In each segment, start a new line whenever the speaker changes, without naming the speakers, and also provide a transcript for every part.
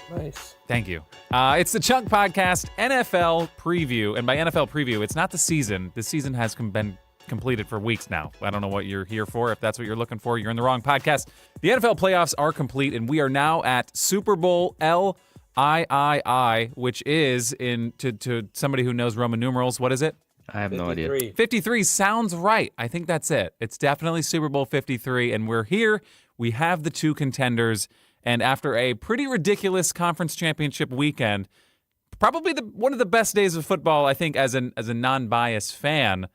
Nice.
Thank you. It's the Chunk Podcast NFL preview. And by NFL preview, it's not the season. The season has been completed for weeks now. I don't know what you're here for. If that's what you're looking for, you're in the wrong podcast. The NFL playoffs are complete, and we are now at Super Bowl LIII, which is, to somebody who knows Roman numerals, what is it?
I have no idea.
53 sounds right. I think that's it. It's definitely Super Bowl 53, and we're here. We have the two contenders, and after a pretty ridiculous conference championship weekend, probably one of the best days of football, I think, as a non-biased fan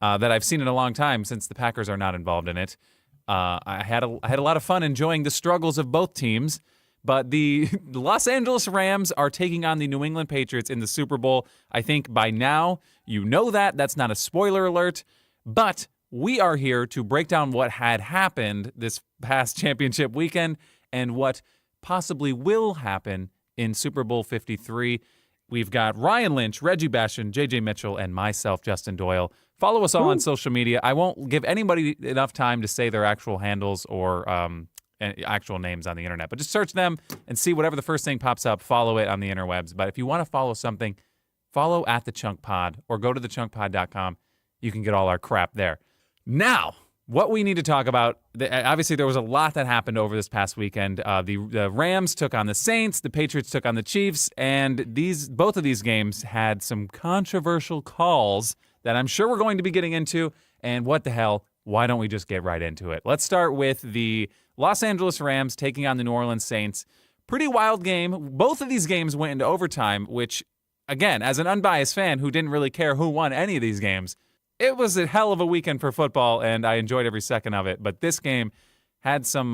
that I've seen in a long time, since the Packers are not involved in it. I had a lot of fun enjoying the struggles of both teams. But the Los Angeles Rams are taking on the New England Patriots in the Super Bowl. I think by now you know that. That's not a spoiler alert. But we are here to break down what had happened this past championship weekend and what possibly will happen in Super Bowl 53. We've got Ryan Lynch, Regi, Bastien, JJ Mitchell, and myself, Justin Doyle. Follow us all on social media. I won't give anybody enough time to say their actual handles or actual names on the internet, but just search them and see whatever the first thing pops up. Follow it on the interwebs. But if you want to follow something, follow at the Chunk Pod or go to thechunkpod.com. You can get all our crap there. Now, what we need to talk about, obviously there was a lot that happened over this past weekend. The Rams took on the Saints, the Patriots took on the Chiefs, and both of these games had some controversial calls that I'm sure we're going to be getting into. And what the hell, why don't we just get right into it? Let's start with the Los Angeles Rams taking on the New Orleans Saints. Pretty wild game. Both of these games went into overtime, which, again, as an unbiased fan who didn't really care who won any of these games, it was a hell of a weekend for football, and I enjoyed every second of it. But this game had some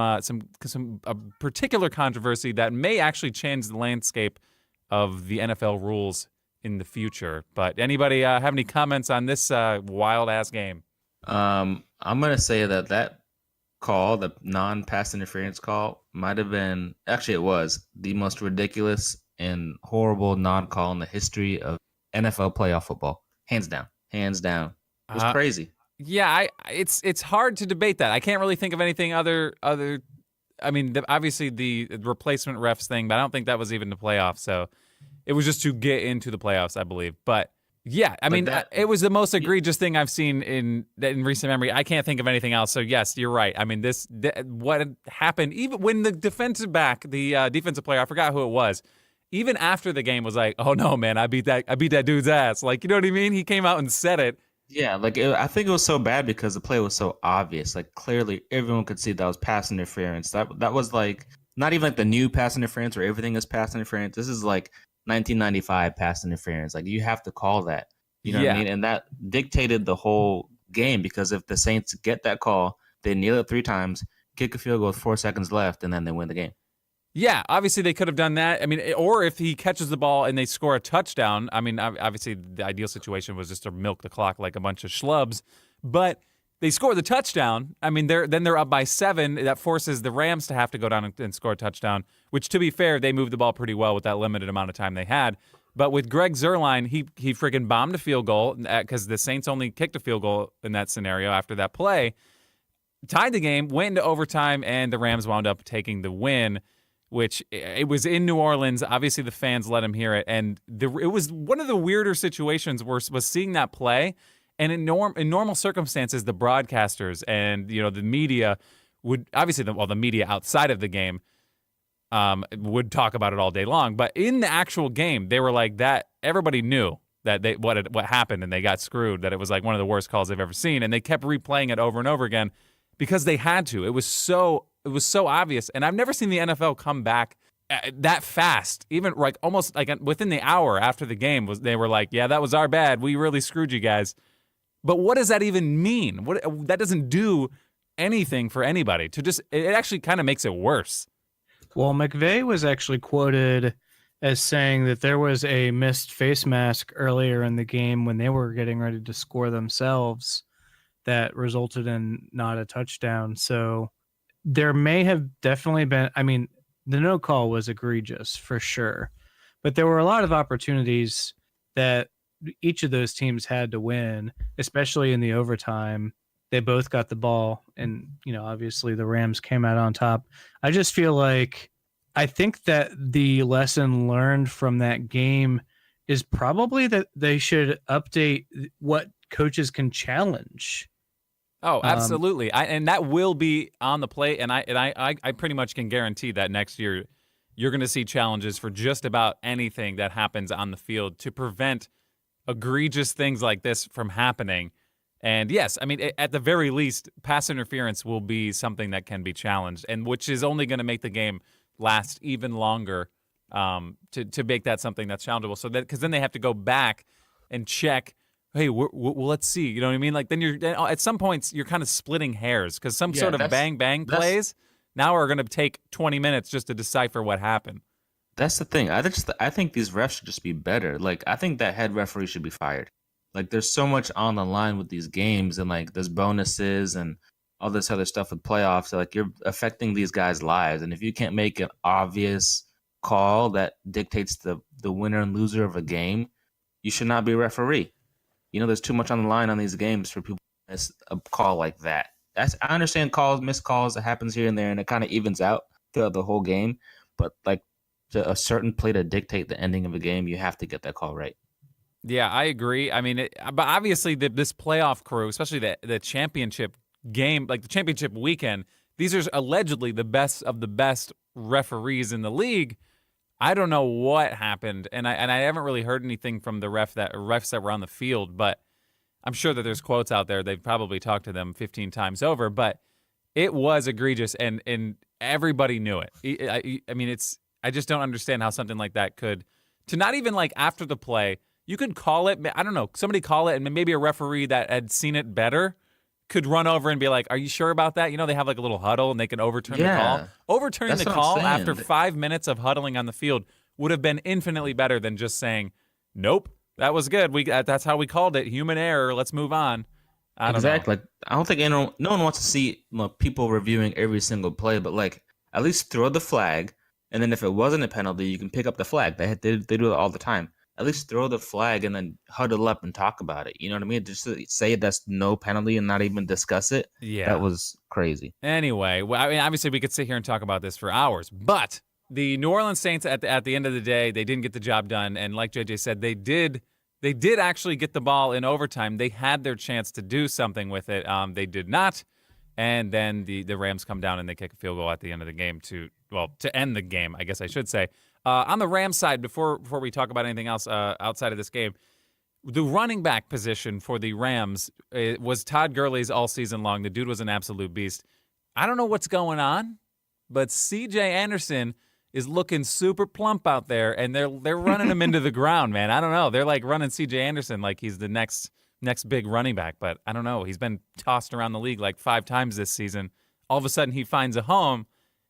particular controversy that may actually change the landscape of the NFL rules in the future. But anybody have any comments on this wild-ass game?
I'm going to say that call, the non-pass interference call, might have been, actually it was, the most ridiculous and horrible non-call in the history of NFL playoff football. Hands down. It was crazy.
Yeah, it's hard to debate that. I can't really think of anything other. I mean, obviously the replacement refs thing, but I don't think that was even the playoffs. So it was just to get into the playoffs, I believe. But yeah, I mean, it was the most egregious thing I've seen in recent memory. I can't think of anything else. So yes, you're right. I mean, what happened, even when the defensive back, the defensive player, I forgot who it was, even after the game was like, "Oh no, man, I beat that dude's ass." Like, you know what I mean? He came out and said it.
Yeah, I think it was so bad because the play was so obvious. Like, clearly everyone could see that was pass interference. That was like not even like the new pass interference where everything is pass interference. This is like 1995 pass interference. Like, you have to call that. You know what I mean? And that dictated the whole game, because if the Saints get that call, they kneel it 3 times, kick a field goal with 4 seconds left, and then they win the game.
Yeah, obviously they could have done that. I mean, or if he catches the ball and they score a touchdown. I mean, obviously the ideal situation was just to milk the clock like a bunch of schlubs. But they score the touchdown. I mean, they're up by 7. That forces the Rams to have to go down and score a touchdown, which, to be fair, they moved the ball pretty well with that limited amount of time they had. But with Greg Zuerlein, he freaking bombed a field goal because the Saints only kicked a field goal in that scenario after that play. Tied the game, went into overtime, and the Rams wound up taking the win, which it was in New Orleans. Obviously, the fans let him hear it. And it was one of the weirder situations was seeing that play. And in normal circumstances, the broadcasters and the media would obviously the media outside of the game would talk about it all day long. But in the actual game, they were like that. Everybody knew that what happened, and they got screwed. That it was like one of the worst calls they've ever seen, and they kept replaying it over and over again because they had to. It was so obvious, and I've never seen the NFL come back that fast. Even like almost like within the hour after the game, they were like, "Yeah, that was our bad. We really screwed you guys." But what does that even mean? That doesn't do anything for anybody. It actually kind of makes it worse.
Well, McVay was actually quoted as saying that there was a missed face mask earlier in the game when they were getting ready to score themselves that resulted in not a touchdown. So there may have definitely been, I mean, the no call was egregious for sure, but there were a lot of opportunities that each of those teams had to win, especially in the overtime, they both got the ball, and obviously the Rams came out on top. I just feel like I think that the lesson learned from that game is probably that they should update what coaches can challenge.
Oh, absolutely. And that will be on the plate. And I pretty much can guarantee that next year you're going to see challenges for just about anything that happens on the field to prevent egregious things like this from happening. And yes, I mean, at the very least, pass interference will be something that can be challenged, and which is only going to make the game last even longer to make that something that's challengeable. So that, because then they have to go back and check. Hey, well, let's see. You know what I mean? Like then at some points you're kind of splitting hairs because some sort of bang plays now are going to take 20 minutes just to decipher what happened.
That's the thing. I think these refs should just be better. Like I think that head referee should be fired. Like there's so much on the line with these games, and like there's bonuses and all this other stuff with playoffs. So, like you're affecting these guys' lives, and if you can't make an obvious call that dictates the winner and loser of a game, you should not be a referee. There's too much on the line on these games for people to miss a call like that. I understand missed calls, that happens here and there, and it kind of evens out throughout the whole game. But like to a certain play to dictate the ending of a game, you have to get that call right.
Yeah, I agree. I mean, but obviously this playoff crew, especially the championship game, like the championship weekend, these are allegedly the best of the best referees in the league. I don't know what happened, and I haven't really heard anything from the refs that were on the field, but I'm sure that there's quotes out there. They've probably talked to them 15 times over, but it was egregious, and everybody knew it. I mean, I just don't understand how something like that could, to not even like after the play, you could call it, I don't know, somebody call it, and maybe a referee that had seen it better could run over and be like, are you sure about that? They have like a little huddle and they can overturn the call. Overturning the call after 5 minutes of huddling on the field would have been infinitely better than just saying, nope, that was good. That's how we called it. Human error. Let's move on. I don't know.
Like I don't think no one wants to see people reviewing every single play, but like at least throw the flag, and then if it wasn't a penalty, you can pick up the flag. They do it all the time. At least throw the flag and then huddle up and talk about it. You know what I mean? Just to say that's no penalty and not even discuss it.
Yeah.
That was crazy.
Anyway, I mean, obviously we could sit here and talk about this for hours, but the New Orleans Saints at the end of the day, they didn't get the job done. And like JJ said, they did actually get the ball in overtime. They had their chance to do something with it. They did not. And then the Rams come down and they kick a field goal at the end of the game to end the game, I guess I should say. On the Rams side, before we talk about anything else outside of this game, the running back position for the Rams was Todd Gurley's all season long. The dude was an absolute beast. I don't know what's going on, but C.J. Anderson is looking super plump out there, and they're running him into the ground, man. I don't know. They're like running C.J. Anderson like he's the next big running back, but I don't know. He's been tossed around the league like 5 times this season. All of a sudden, he finds a home.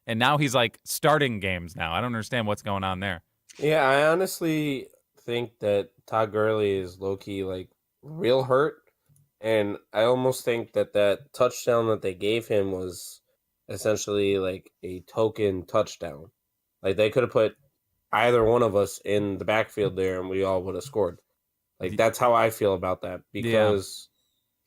And now he's like starting games now. I don't understand what's going on there.
Yeah, I honestly think that Todd Gurley is low-key like real hurt. And I almost think that touchdown that they gave him was essentially like a token touchdown. Like they could have put either one of us in the backfield there and we all would have scored. Like that's how I feel about that because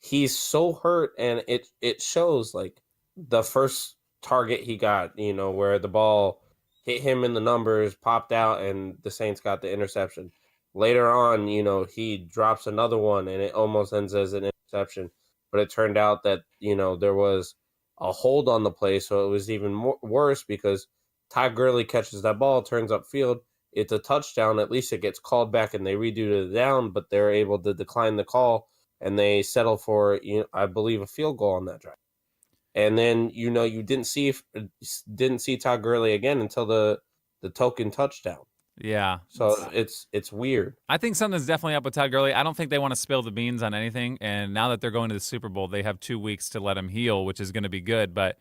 he's so hurt and it shows like the first target he got, where the ball hit him in the numbers, popped out, and the Saints got the interception. Later on, he drops another one, and it almost ends as an interception. But it turned out that, there was a hold on the play, so it was even worse because Todd Gurley catches that ball, turns upfield. It's a touchdown. At least it gets called back, and they redo the down, but they're able to decline the call, and they settle for, I believe, a field goal on that drive. And then you didn't see Todd Gurley again until the token touchdown.
Yeah.
So it's weird.
I think something's definitely up with Todd Gurley. I don't think they want to spill the beans on anything. And now that they're going to the Super Bowl, they have 2 weeks to let him heal, which is going to be good. But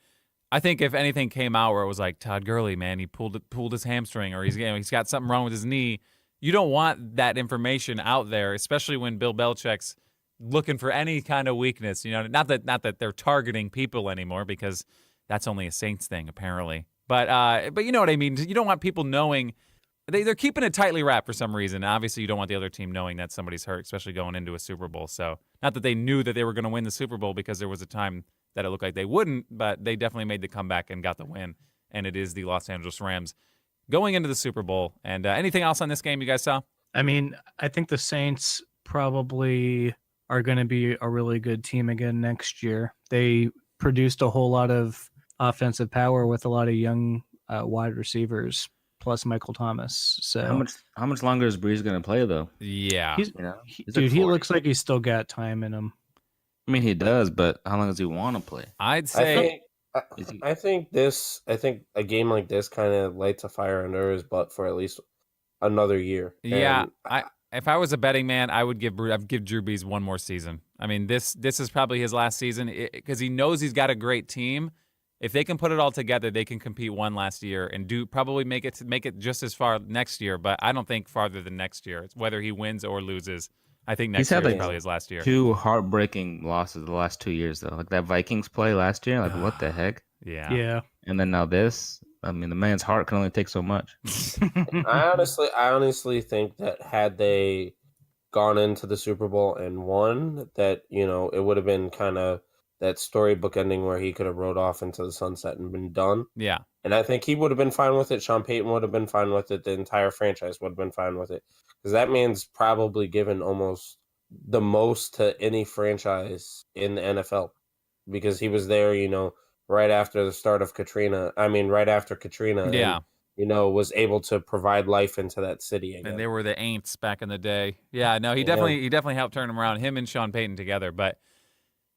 I think if anything came out where it was like Todd Gurley, man, he pulled his hamstring or he's got something wrong with his knee, you don't want that information out there, especially when Bill Belichick's looking for any kind of weakness, not that they're targeting people anymore because that's only a Saints thing apparently. But you know what I mean? You don't want people knowing they're keeping it tightly wrapped for some reason. Obviously, you don't want the other team knowing that somebody's hurt, especially going into a Super Bowl. So not that they knew that they were going to win the Super Bowl, because there was a time that it looked like they wouldn't, but they definitely made the comeback and got the win. And it is the Los Angeles Rams going into the Super Bowl. And anything else on this game you guys saw?
I mean, I think the Saints probably are going to be a really good team again next year. They produced a whole lot of offensive power with a lot of young wide receivers plus Michael Thomas. So
how much longer is Breeze going to play though?
Yeah.
He's
dude, he looks like he's still got time in him.
I mean, he does, but how long does he want to play?
I'd say
I think a game like this kind of lights a fire under his butt for at least another year.
Yeah,
And
if I was a betting man, I'd give Drew Brees one more season. I mean, this is probably his last season, because he knows he's got a great team. If they can put it all together, they can compete one last year and probably make it just as far next year. But I don't think farther than next year. It's whether he wins or loses. I think next year is probably his last year.
2 heartbreaking losses the last 2 years though. Like that Vikings play last year. Like what the heck?
Yeah.
And then now this. I mean, the man's heart can only take so much.
I honestly think that had they gone into the Super Bowl and won, that it would have been kind of that storybook ending where he could have rode off into the sunset and been done.
Yeah.
And I think he would have been fine with it. Sean Payton would have been fine with it. The entire franchise would have been fine with it. Because that man's probably given almost the most to any franchise in the NFL. Because he was there, right after the start of Katrina. I mean, right after Katrina.
Yeah.
And, was able to provide life into that city again.
And they were the Aints back in the day. Yeah, no, he definitely helped turn them around, him and Sean Payton together. But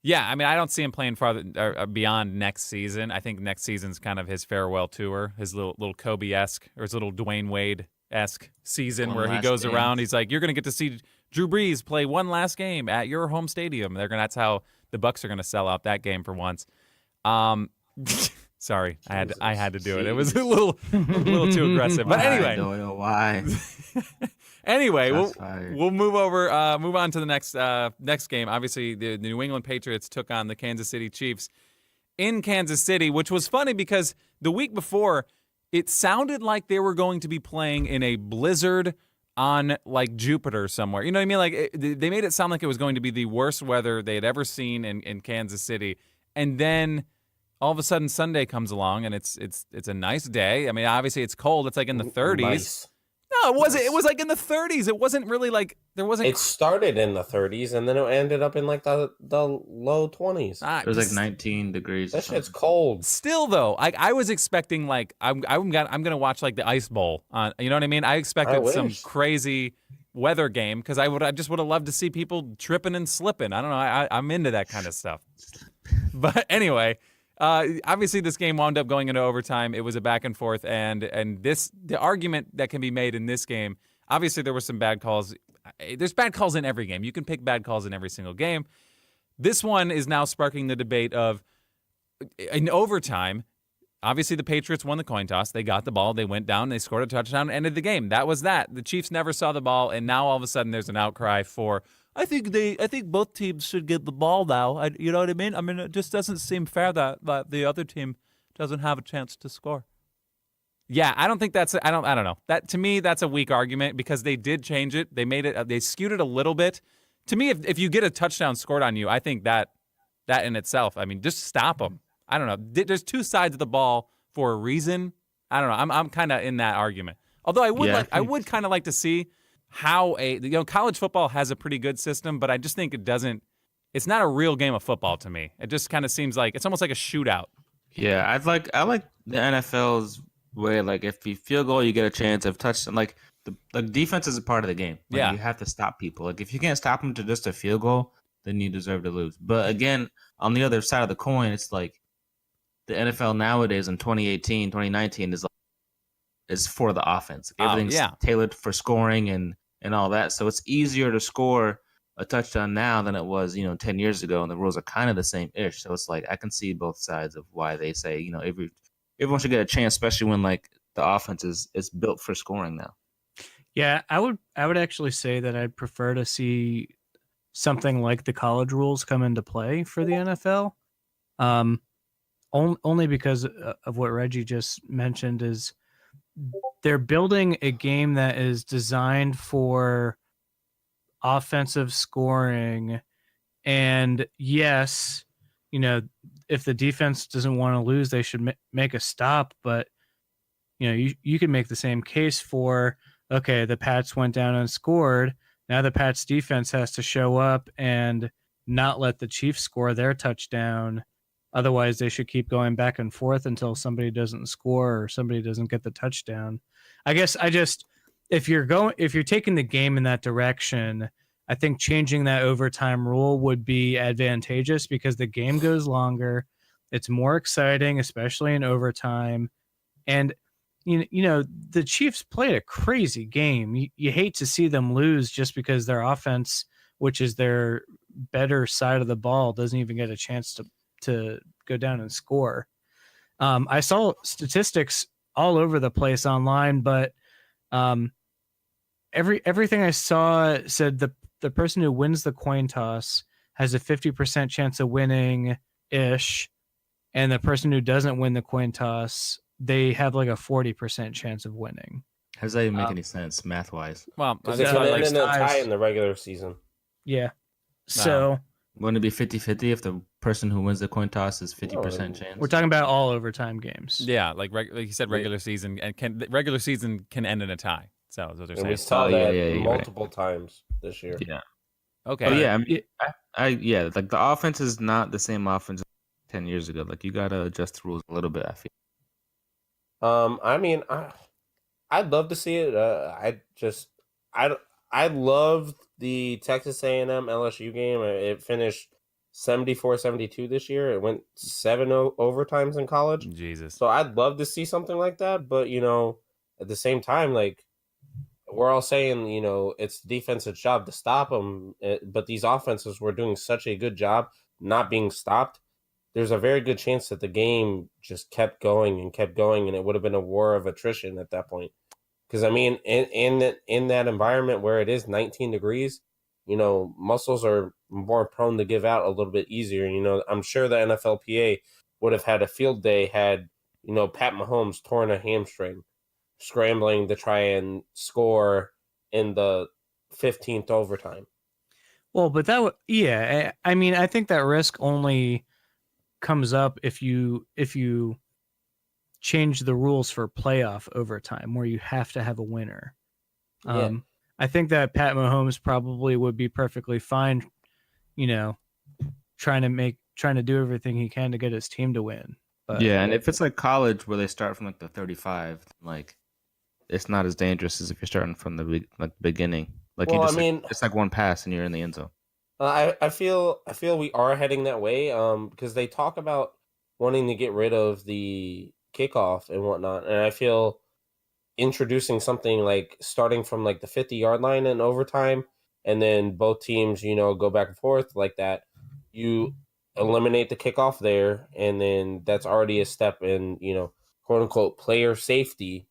yeah, I mean, I don't see him playing farther or beyond next season. I think next season's kind of his farewell tour, his little Kobe-esque or his little Dwayne Wade-esque season where he goes around. He's like, you're going to get to see Drew Brees play one last game at your home stadium. That's how the Bucs are going to sell out that game for once. Sorry, I had to do it. It was a little too aggressive. But anyway,
Doyle, why?
Anyway, we'll move on to the next game. Obviously, the New England Patriots took on the Kansas City Chiefs in Kansas City, which was funny because the week before, it sounded like they were going to be playing in a blizzard on like Jupiter somewhere. You know what I mean? Like they made it sound like it was going to be the worst weather they had ever seen in Kansas City, and then all of a sudden Sunday comes along and it's a nice day. I mean, obviously it's cold. It's like in the 30s.
Nice.
No, it wasn't. It was like in the 30s. It wasn't really like there wasn't.
It started in the 30s and then it ended up in like the low 20s.
It was like 19 degrees.
That shit's cold.
Still though, I was expecting like I'm gonna watch like the Ice Bowl. You know what I mean? I expected some crazy weather game because I just would have loved to see people tripping and slipping. I don't know. I'm into that kind of stuff. But anyway. Obviously, this game wound up going into overtime. It was a back and forth, and the argument that can be made in this game. Obviously, there were some bad calls. There's bad calls in every game. You can pick bad calls in every single game. This one is now sparking the debate of in overtime. Obviously, the Patriots won the coin toss. They got the ball. They went down. They scored a touchdown. Ended the game. That was that. The Chiefs never saw the ball, and now all of a sudden there's an outcry for. I think both teams should get the ball now. You know what I mean? I mean, it just doesn't seem fair that the other team doesn't have a chance to score. Yeah, I don't think that's. I don't know. That to me, that's a weak argument because they did change it. They made it. They skewed it a little bit. To me, if you get a touchdown scored on you, I think that in itself. I mean, just stop them. I don't know. There's two sides of the ball for a reason. I don't know. I'm kind of in that argument. Although I would kind of like to see. How college football has a pretty good system, but I just think it's not a real game of football to me. It just kind of seems like it's almost like a shootout.
Yeah, I like the NFL's way. Like if you field goal, you get a chance of touchdown. Like the defense is a part of the game. Like, you have to stop people. Like if you can't stop them to just a field goal, then you deserve to lose. But again, on the other side of the coin, it's like the NFL nowadays in 2018, 2019 is for the offense. Everything's tailored for scoring and all that. So it's easier to score a touchdown now than it was, 10 years ago. And the rules are kind of the same-ish. So it's like I can see both sides of why they say, everyone should get a chance, especially when like the offense is built for scoring now.
Yeah, I would actually say that I'd prefer to see something like the college rules come into play for the NFL. Only because of what Reggie just mentioned is they're building a game that is designed for offensive scoring. And yes, if the defense doesn't want to lose, they should make a stop. But, you can make the same case for, okay, the Pats went down and scored. Now the Pats defense has to show up and not let the Chiefs score their touchdown. Otherwise, they should keep going back and forth until somebody doesn't score or somebody doesn't get the touchdown. I guess if you're taking the game in that direction, I think changing that overtime rule would be advantageous because the game goes longer. It's more exciting, especially in overtime. And, the Chiefs played a crazy game. You hate to see them lose just because their offense, which is their better side of the ball, doesn't even get a chance to go down and score. I saw statistics all over the place online, but everything I saw said the person who wins the coin toss has a 50% chance of winning ish, and the person who doesn't win the coin toss, they have like a 40% chance of winning.
How does that even make any sense math wise?
Well,
Because it can end in a tie in the regular season.
Yeah. So
wouldn't it be 50-50 if the person who wins the coin toss is 50% chance?
we're talking about all overtime games.
Yeah, like you said, regular season, and regular season can end in a tie. So that's what they're
And
saying.
we saw that
yeah,
multiple times this year.
Yeah.
Okay.
Oh, yeah. Like the offense is not the same offense 10 years ago. Like you gotta adjust the rules a little bit, I feel.
I mean, I'd love to see it. I loved the Texas A&M LSU game. It finished 74-72 this year. It went 7 overtimes in college.
Jesus.
So I'd love to see something like that. But, at the same time, like, we're all saying, it's the defense's job to stop them. But these offenses were doing such a good job not being stopped. There's a very good chance that the game just kept going, and it would have been a war of attrition at that point. Because, I mean, in that environment where it is 19 degrees, muscles are more prone to give out a little bit easier. I'm sure the NFLPA would have had a field day had, Pat Mahomes torn a hamstring, scrambling to try and score in the 15th overtime.
Well, but I mean, I think that risk only comes up if you change the rules for playoff overtime where you have to have a winner.
Yeah.
I think that Pat Mahomes probably would be perfectly fine, trying to do everything he can to get his team to win. But
Yeah, and if it's like college where they start from like the 35, like it's not as dangerous as if you're starting from the beginning. Like it's like one pass and you're in the end zone.
I feel we are heading that way. Because they talk about wanting to get rid of the kickoff and whatnot, and I feel introducing something like starting from like the 50-yard line in overtime, and then both teams, go back and forth like that. You eliminate the kickoff there, and then that's already a step in, quote unquote player safety.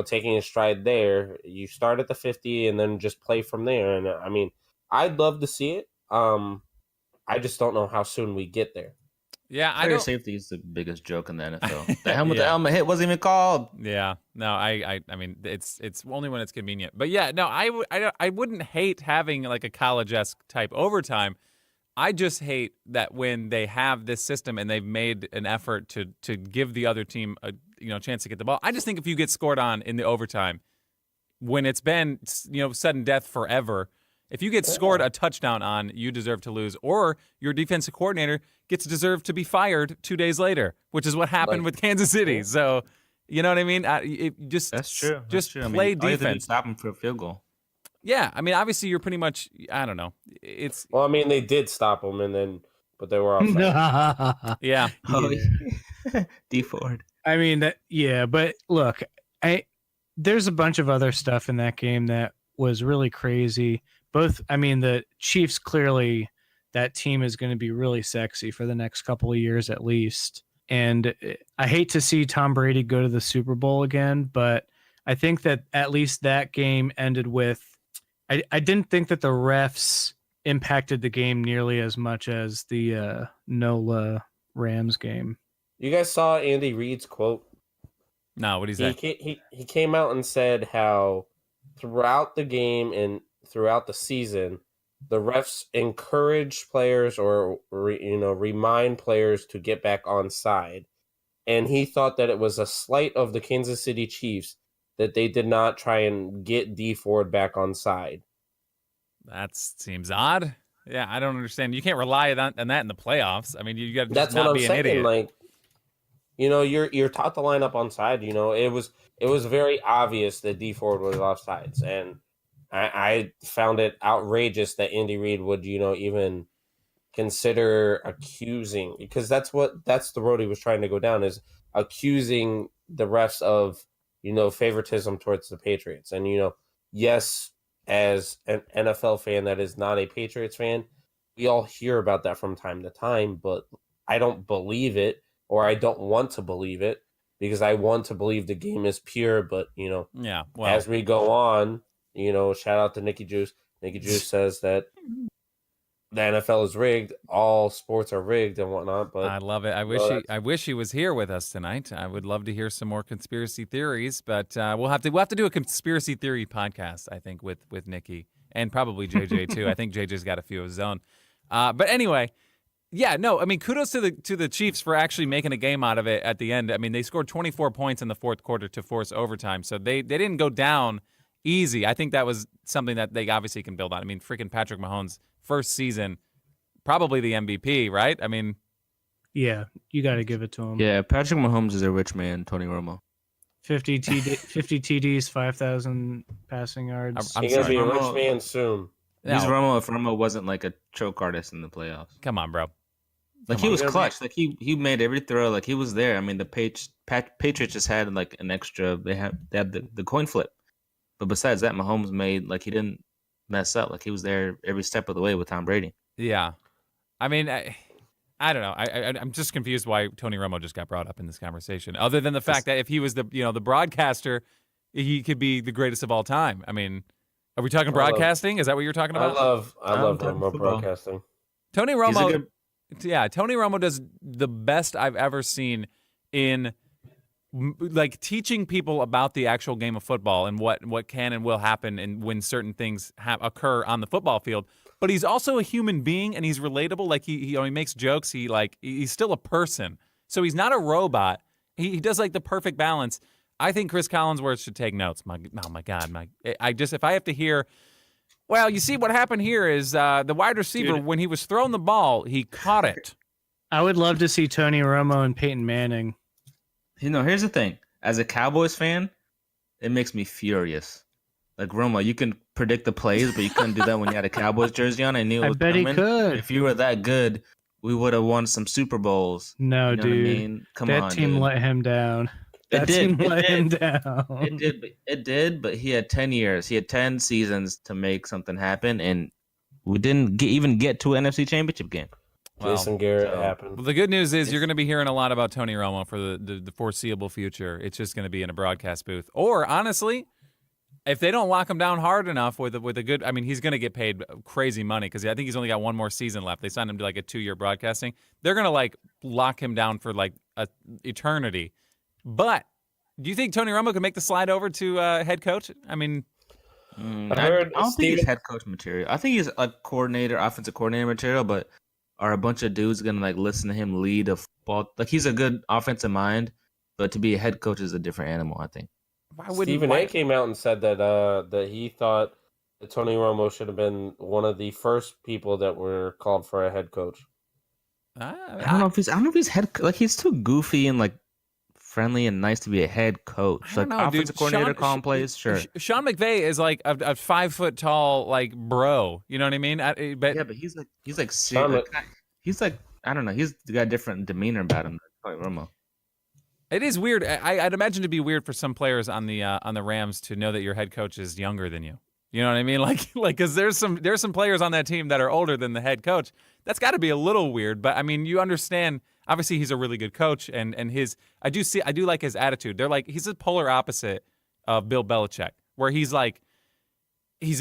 Taking a stride there. You start at the 50 and then just play from there. And I mean, I'd love to see it. I just don't know how soon we get there.
Yeah,
Player safety is the biggest joke in the NFL. The helmet hit wasn't even called.
Yeah, no, I mean, it's only when it's convenient. But yeah, no, I wouldn't hate having like a college-esque type overtime. I just hate that when they have this system and they've made an effort to give the other team a chance to get the ball. I just think if you get scored on in the overtime, when it's been sudden death forever, if you get scored a touchdown on, you deserve to lose, or your defensive coordinator gets deserved to be fired 2 days later, which is what happened with Kansas City. So, you know what I mean?
That's true.
Just
play
defense.
All you have to do is stop him for a field goal.
Yeah, I mean, obviously, you're pretty much. I don't know.
Well, I mean, they did stop him, but they were offside.
Yeah.
D Ford.
I mean but look, there's a bunch of other stuff in that game that was really crazy. The Chiefs, clearly that team is going to be really sexy for the next couple of years at least. And I hate to see Tom Brady go to the Super Bowl again, but I think that at least that game ended with, I didn't think that the refs impacted the game nearly as much as the NOLA Rams game.
You guys saw Andy Reid's quote?
No, what did he say?
He came out and said how throughout the game and throughout the season, the refs encourage players or remind players to get back on side, and he thought that it was a slight of the Kansas City Chiefs that they did not try and get D Ford back on side.
That seems odd. Yeah, I don't understand. You can't rely on that in the playoffs. I mean, you got to just
That's
not
what I'm
be an
saying.
idiot.
Like, you're taught to line up on side. It was very obvious that D Ford was offsides, and I found it outrageous that Andy Reid would even consider accusing, because that's the road he was trying to go down, is accusing the refs of favoritism towards the Patriots. And yes, as an NFL fan that is not a Patriots fan, we all hear about that from time to time, but I don't believe it, or I don't want to believe it, because I want to believe the game is pure. But
yeah,
as we go on, shout out to Nikki Juice. Nikki Juice says that the NFL is rigged. All sports are rigged and whatnot. But
I love it. I wish he was here with us tonight. I would love to hear some more conspiracy theories, but we'll have to do a conspiracy theory podcast, I think, with Nikki, and probably JJ too. I think JJ's got a few of his own. But anyway, yeah, no, I mean, kudos to the Chiefs for actually making a game out of it at the end. I mean, they scored 24 points in the fourth quarter to force overtime, so they didn't go down easy. I think that was something that they obviously can build on. I mean, freaking Patrick Mahomes' first season, probably the MVP, right? I mean,
yeah, you got to give it to him.
Yeah, Patrick Mahomes is a rich man, Tony Romo.
50 TDs, 5,000 passing yards.
I'm
he's gonna
sorry.
be a rich man soon.
He's
No,
Romo if Romo wasn't like a choke artist in the playoffs.
come on, bro.
Like
Come
he
on.
was clutch. Like he made every throw. Like he was there. I mean, the Patriots just had like an extra. They had the coin flip, but besides that, Mahomes made like he didn't mess up. Like he was there every step of the way with Tom Brady.
Yeah, I mean, I don't know. I'm just confused why Tony Romo just got brought up in this conversation. Other than the fact that if he was the broadcaster, he could be the greatest of all time. I mean, are we talking broadcasting? Is that what you're talking about?
I love
talking
Romo
football.
broadcasting.
Tony
He's a
Romo.
good-
Yeah, Tony Romo does the best I've ever seen in like teaching people about the actual game of football and what can and will happen and when certain things occur on the football field. But he's also a human being and he's relatable. Like he makes jokes. He's still a person. So he's not a robot. He does like the perfect balance. I think Chris Collinsworth should take notes. Oh my God, if I have to hear. Well, you see what happened here is the wide receiver, when he was throwing the ball, he caught it.
I would love to see Tony Romo and Peyton Manning.
Here's the thing. As a Cowboys fan, it makes me furious. Like Romo, you can predict the plays, but you couldn't do that when you had a Cowboys jersey on. I knew it
I
was
bet
coming.
he could.
If you were that good, we would have won some Super Bowls.
No,
You know what I
dude.
mean? Come
that
on,
team
dude.
let him down. That
It
team
did.
let him down.
It did, but he had 10 years. He had 10 seasons to make something happen, and we didn't even get to an NFC Championship game.
Well,
Jason Garrett happened.
Well, the good news is you're going to be hearing a lot about Tony Romo for the foreseeable future. It's just going to be in a broadcast booth. Or, honestly, if they don't lock him down hard enough with a good – I mean, he's going to get paid crazy money because I think he's only got one more season left. They signed him to like a 2-year broadcasting. They're going to like lock him down for like eternity. But do you think Tony Romo could make the slide over to head coach? I mean –
I heard
don't think he's head coach material. I think he's a offensive coordinator material, but are a bunch of dudes going to like listen to him lead a football? Like he's a good offensive mind, but to be a head coach is a different animal, I think.
Stephen A. came out and said that he thought that Tony Romo should have been one of the first people that were called for a head coach.
I don't know if he's head like he's too goofy and like friendly and nice to be a head coach.
I don't know,
offensive
dude.
coordinator calling plays, sure.
Sean McVay is like a 5-foot tall like bro. You know what I mean? But
he's like I don't know. He's got a different demeanor about him than Tony Romo.
it is weird. I'd imagine it'd be weird for some players on the Rams to know that your head coach is younger than you. You know what I mean? Like because there's some players on that team that are older than the head coach. That's got to be a little weird. But I mean, you understand. Obviously, he's a really good coach, and I do like his attitude. They're like he's a polar opposite of Bill Belichick, where he's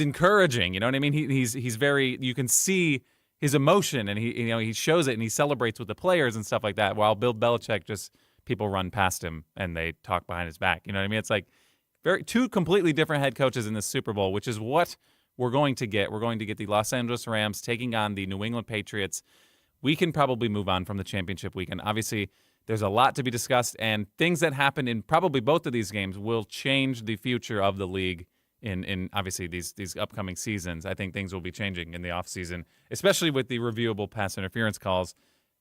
encouraging. You know what I mean? He's very. You can see his emotion, and he shows it, and he celebrates with the players and stuff like that. While Bill Belichick just people run past him and they talk behind his back. You know what I mean? It's like two completely different head coaches in the Super Bowl, which is what we're going to get. We're going to get the Los Angeles Rams taking on the New England Patriots. We can probably move on from the championship weekend. Obviously, there's a lot to be discussed, and things that happen in probably both of these games will change the future of the league in obviously these upcoming seasons. I think things will be changing in the offseason, especially with the reviewable pass interference calls.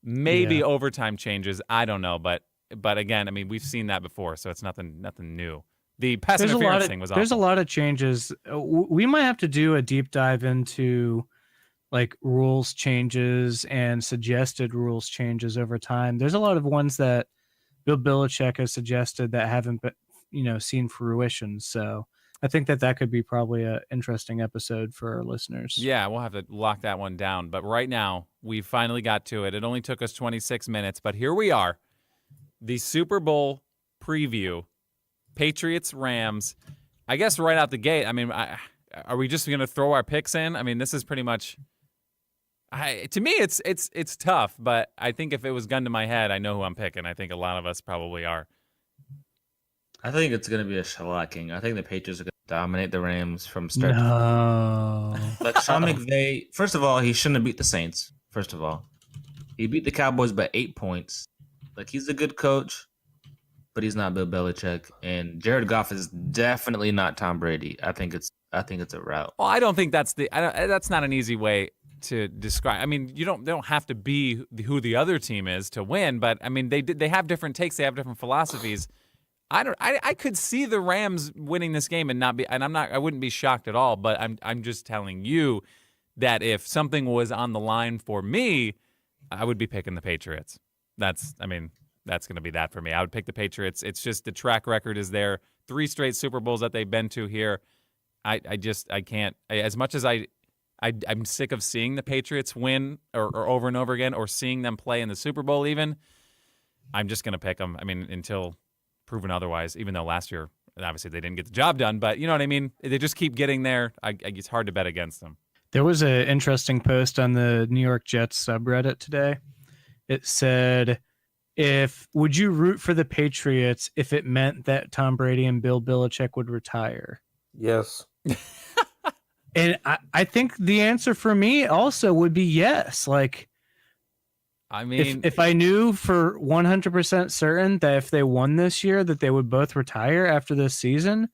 Maybe overtime changes. I don't know, but again, I mean, we've seen that before, so it's nothing new. The pass interference thing was awesome.
There's a lot of changes. We might have to do a deep dive into like rules changes and suggested rules changes over time. There's a lot of ones that Bill Belichick has suggested that haven't been, seen fruition. So I think that could be probably an interesting episode for our listeners.
Yeah, we'll have to lock that one down. But right now, we finally got to it. It only took us 26 minutes, but here we are. The Super Bowl preview, Patriots, Rams. I guess right out the gate, I mean, are we just going to throw our picks in? I mean, this is pretty much... to me, it's tough, but I think if it was gun to my head, I know who I'm picking. I think a lot of us probably are.
I think it's going to be a shellacking. I think the Patriots are going to dominate the Rams from start to finish. Like Sean McVay, first of all, he shouldn't have beat the Saints. First of all, he beat the Cowboys by 8 points. Like, he's a good coach, but he's not Bill Belichick. And Jared Goff is definitely not Tom Brady. I think it's a rout.
Well, I don't think that's not an easy way to describe. I mean, they don't have to be who the other team is to win, but I mean, they have different takes, they have different philosophies. I could see the Rams winning this game and I wouldn't be shocked at all, but I'm just telling you that if something was on the line for me, I would be picking the Patriots. That's going to be that for me. I would pick the Patriots. It's just the track record is there. 3 straight Super Bowls that they've been to here. I can't, as much as I'm sick of seeing the Patriots win or over and over again, or seeing them play in the Super Bowl even. I'm just going to pick them. I mean, until proven otherwise, even though last year, obviously, they didn't get the job done. But you know what I mean? They just keep getting there. It's hard to bet against them.
There was an interesting post on the New York Jets subreddit today. It said, would you root for the Patriots if it meant that Tom Brady and Bill Belichick would retire?
Yes.
And I think the answer for me also would be yes. Like,
I mean,
if I knew for 100% certain that if they won this year that they would both retire after this season,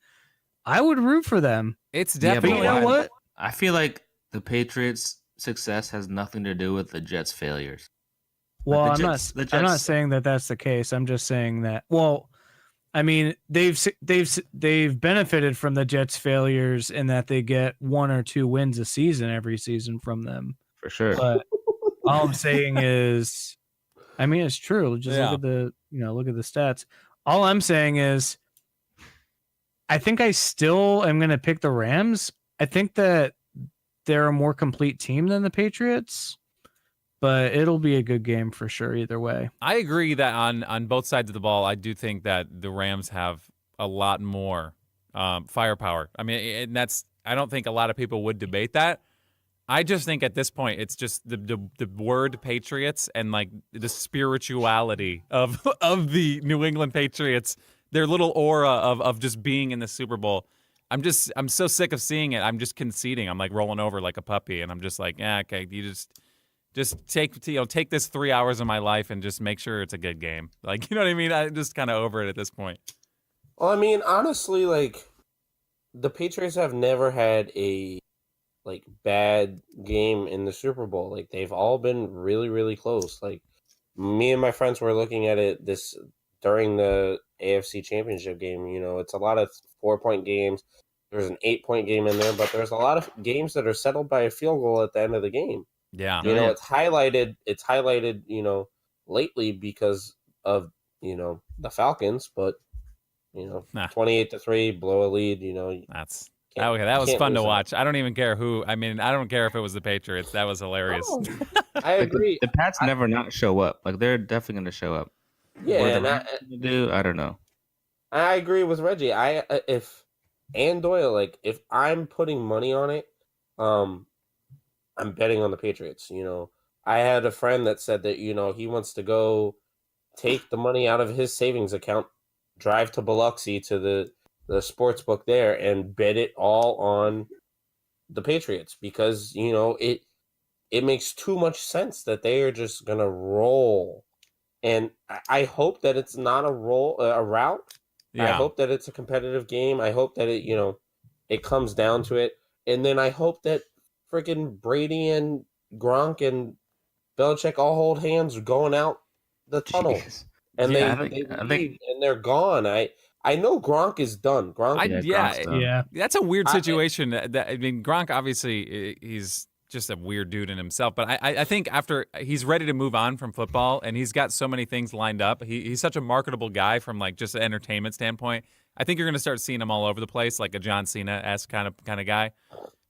I would root for them.
It's definitely.
But you know what?
I feel like the Patriots' success has nothing to do with the Jets' failures.
Well,
Like
I'm not saying that that's the case. I'm just saying that. Well, I mean, they've benefited from the Jets' failures in that they get 1 or 2 wins a season every season from them.
For sure.
But all I'm saying is, I mean, it's true. Just
Yeah.
look at the stats. All I'm saying is, I think I still am going to pick the Rams. I think that they're a more complete team than the Patriots, but it'll be a good game for sure either way.
I agree that on both sides of the ball, I do think that the Rams have a lot more firepower. I mean, and I don't think a lot of people would debate that. I just think at this point, it's just the word Patriots and like the spirituality of the New England Patriots, their little aura of just being in the Super Bowl. I'm so sick of seeing it. I'm just conceding. I'm like rolling over like a puppy, and I'm just like, yeah, okay, you just take this 3 hours of my life and just make sure it's a good game. Like, you know what I mean? I'm just kind of over it at this point.
Well, I mean, honestly, like, the Patriots have never had a bad game in the Super Bowl. Like, they've all been really, really close. Like, me and my friends were looking at it during the AFC Championship game. You know, it's a lot of 4-point games. There's an 8-point game in there, but there's a lot of games that are settled by a field goal at the end of the game.
Yeah.
You know, it's highlighted, lately because of, the Falcons, but, 28-3, blow a lead,
that was fun to watch. I don't even care who. I mean, I don't care if it was the Patriots. That was hilarious.
Oh, I agree.
The Pats never not show up. Like, they're definitely going to show up.
Yeah,
I don't know.
I agree with Reggie. And Doyle, like, if I'm putting money on it, I'm betting on the Patriots. I had a friend that said that, he wants to go take the money out of his savings account, drive to Biloxi to the sports book there, and bet it all on the Patriots because it makes too much sense that they are just gonna roll. And I hope that it's not a route.
Yeah.
I hope that it's a competitive game. I hope that it comes down to it. And then I hope that freaking Brady and Gronk and Belichick all hold hands going out the tunnel.
Jeez.
And
Yeah,
they leave and they're gone. I know Gronk is done.
That's a weird situation. Gronk obviously he's just a weird dude in himself. But I think after he's ready to move on from football and he's got so many things lined up. He's such a marketable guy from like just an entertainment standpoint. I think you're going to start seeing him all over the place, like a John Cena-esque kind of guy.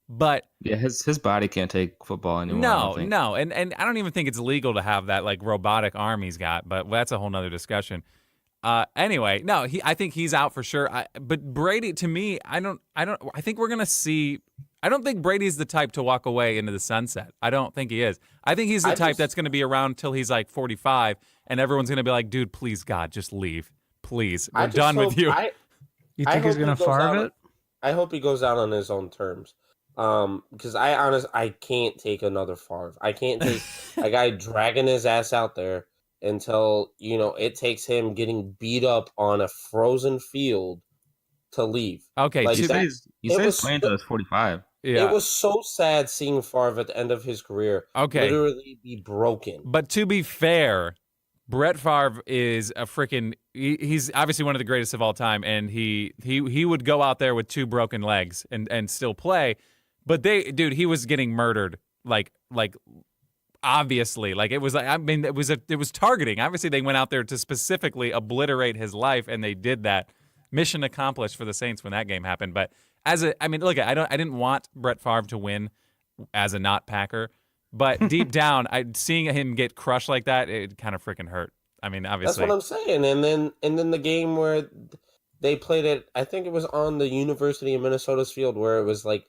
But
yeah, his body can't take football anymore.
No, and I don't even think it's legal to have that like robotic arm he's got. But that's a whole nother discussion. Anyway, no, I think he's out for sure. But Brady, to me, I think we're gonna see. I don't think Brady's the type to walk away into the sunset. I don't think he is. I think he's the type that's going to be around till he's like 45, and everyone's going to be like, "Dude, please, God, just leave, please. We're done with you."
You think he's going to farm it?
I hope he goes out on his own terms. Because I can't take another Favre. I can't take a guy dragging his ass out there until it takes him getting beat up on a frozen field to leave.
Okay,
like he says he's playing until he's 45.
Yeah.
It was so sad seeing Favre at the end of his career literally be broken.
But to be fair, Brett Favre is a freaking he's obviously one of the greatest of all time, and he would go out there with 2 broken legs and still play. But he was getting murdered like obviously. Like it was like it was targeting. Obviously they went out there to specifically obliterate his life, and they did that. Mission accomplished for the Saints when that game happened. But I didn't want Brett Favre to win as a not Packer, but deep down, seeing him get crushed like that, it kind of freaking hurt. I mean, obviously.
That's what I'm saying. And then the game where they played it, I think it was on the University of Minnesota's field where it was like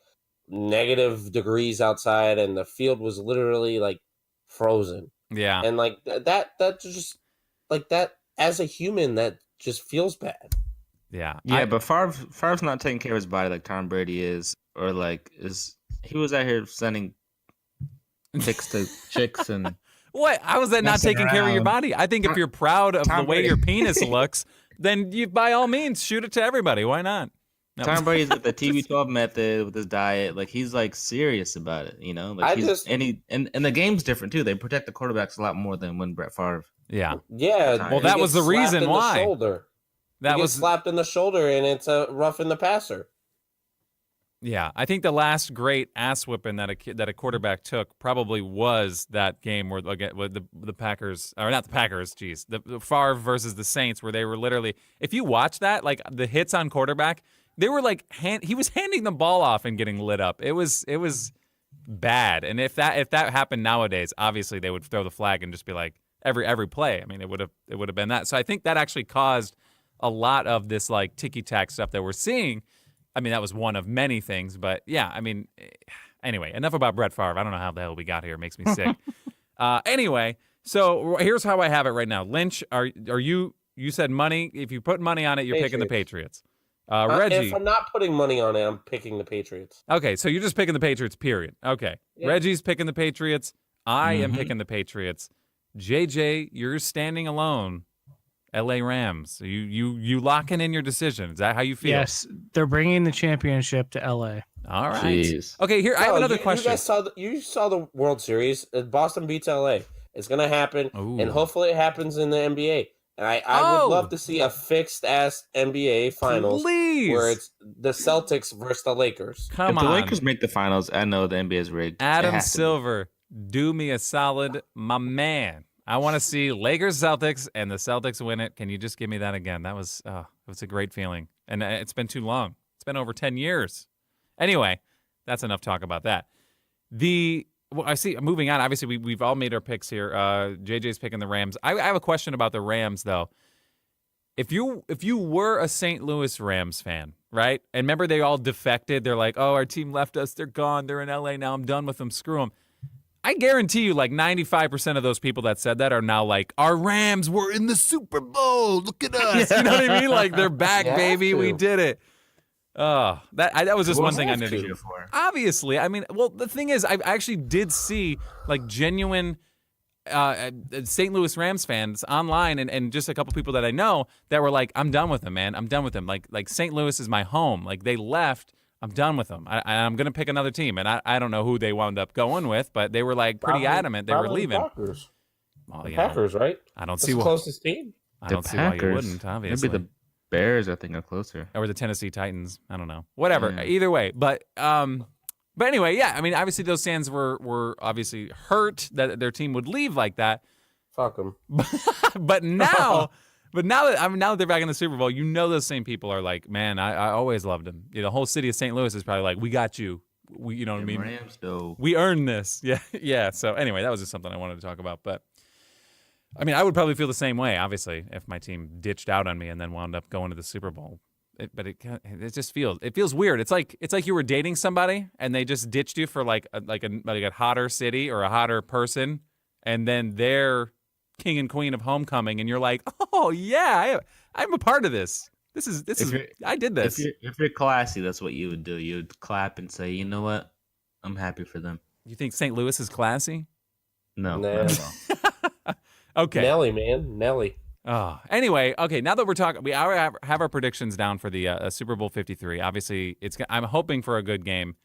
negative degrees outside and the field was literally like frozen.
Yeah.
And like that just like that as a human, that just feels bad.
Yeah.
But Favre's not taking care of his body like Tom Brady is, or like he was out here sending pics to chicks and
what? How is that not taking care of your body? I think if you're proud of the way your penis looks, then you by all means shoot it to everybody. Why not? No.
Tom Brady's with the TB12 method with his diet. Like he's like serious about it, Like and the game's different too. They protect the quarterbacks a lot more than when Brett Favre.
Yeah.
Yeah.
Well, that was the reason why.
That was slapped in the shoulder, and it's a roughing the passer.
Yeah, I think the last great ass whipping that a quarterback took probably was that game where with the Packers, or not the Packers, the Favre versus the Saints, where they were literally, if you watch that, like the hits on quarterback, they were like he was handing the ball off and getting lit up. It was bad, and if that happened nowadays, obviously they would throw the flag and just be like every play. I mean, it would have been that. So I think that actually caused a lot of this like ticky-tack stuff that we're seeing. I mean, that was one of many things, but yeah, I mean, anyway, enough about Brett Favre. I don't know how the hell we got here. It makes me sick. Anyway, so here's how I have it right now. Lynch, are you said money. If you put money on it, you're picking the Patriots. Reggie.
If I'm not putting money on it, I'm picking the Patriots.
Okay, so you're just picking the Patriots, period. Okay. Yeah. Reggie's picking the Patriots. I am picking the Patriots. JJ, you're standing alone. LA Rams. You locking in your decision. Is that how you feel?
Yes, they're bringing the championship to LA.
All right.
Jeez.
Okay, here I have another question.
You saw the World Series. Boston beats LA. It's gonna happen, and hopefully it happens in the NBA. And I would love to see a fixed ass NBA finals where it's the Celtics versus the Lakers.
Come
if
on.
the Lakers make the finals, I know the NBA is rigged.
Adam Silver, do me a solid, my man. I want to see Lakers Celtics and the Celtics win it. Can you just give me that again? It was a great feeling. And it's been too long. It's been over 10 years. Anyway, that's enough talk about that. I see, moving on, obviously we've all made our picks here. JJ's picking the Rams. I have a question about the Rams, though. If you were a St. Louis Rams fan, right? And remember they all defected. They're like, oh, our team left us. They're gone. They're in LA now. I'm done with them. Screw them. I guarantee you, like 95% of those people that said that are now like, our Rams were in the Super Bowl. Look at us. You know what I mean? Like, they're back, baby. We did it. Oh, that was just one thing I knew to do. Obviously, I mean, well, the thing is, I actually did see like genuine St. Louis Rams fans online, and just a couple people that I know that were like, I'm done with them, man. I'm done with them. Like St. Louis is my home. Like, they left. I'm done with them. I'm going to pick another team. And I don't know who they wound up going with, but they were like pretty adamant they were leaving.
Packers.
Well,
the Packers, right?
I don't
That's
see
the
why.
Closest team.
I don't see why you wouldn't, obviously.
Maybe the Bears, I think, are closer.
Or the Tennessee Titans. I don't know. Whatever.
Yeah.
Either way. But anyway, yeah. I mean, obviously those fans were obviously hurt that their team would leave like that.
Fuck them.
But now that they're back in the Super Bowl, you know those same people are like, man, I always loved him. You know, the whole city of St. Louis is probably like, we got you. You know what I mean?
Rams, though.
We earned this. Yeah, yeah. So anyway, that was just something I wanted to talk about. But I mean, I would probably feel the same way, obviously, if my team ditched out on me and then wound up going to the Super Bowl. It just feels weird. It's like you were dating somebody and they just ditched you for like a hotter city or a hotter person, and then they're king and queen of homecoming, and you're like, oh yeah, I'm a part of this. I did this.
If you're classy, that's what you would do. You would clap and say, you know what, I'm happy for them.
You think St. Louis is classy?
No.
Nah.
Okay.
Nelly, man, Nelly.
Oh, anyway, okay. Now that we're talking, we have our predictions down for the Super Bowl 53. Obviously, I'm hoping for a good game.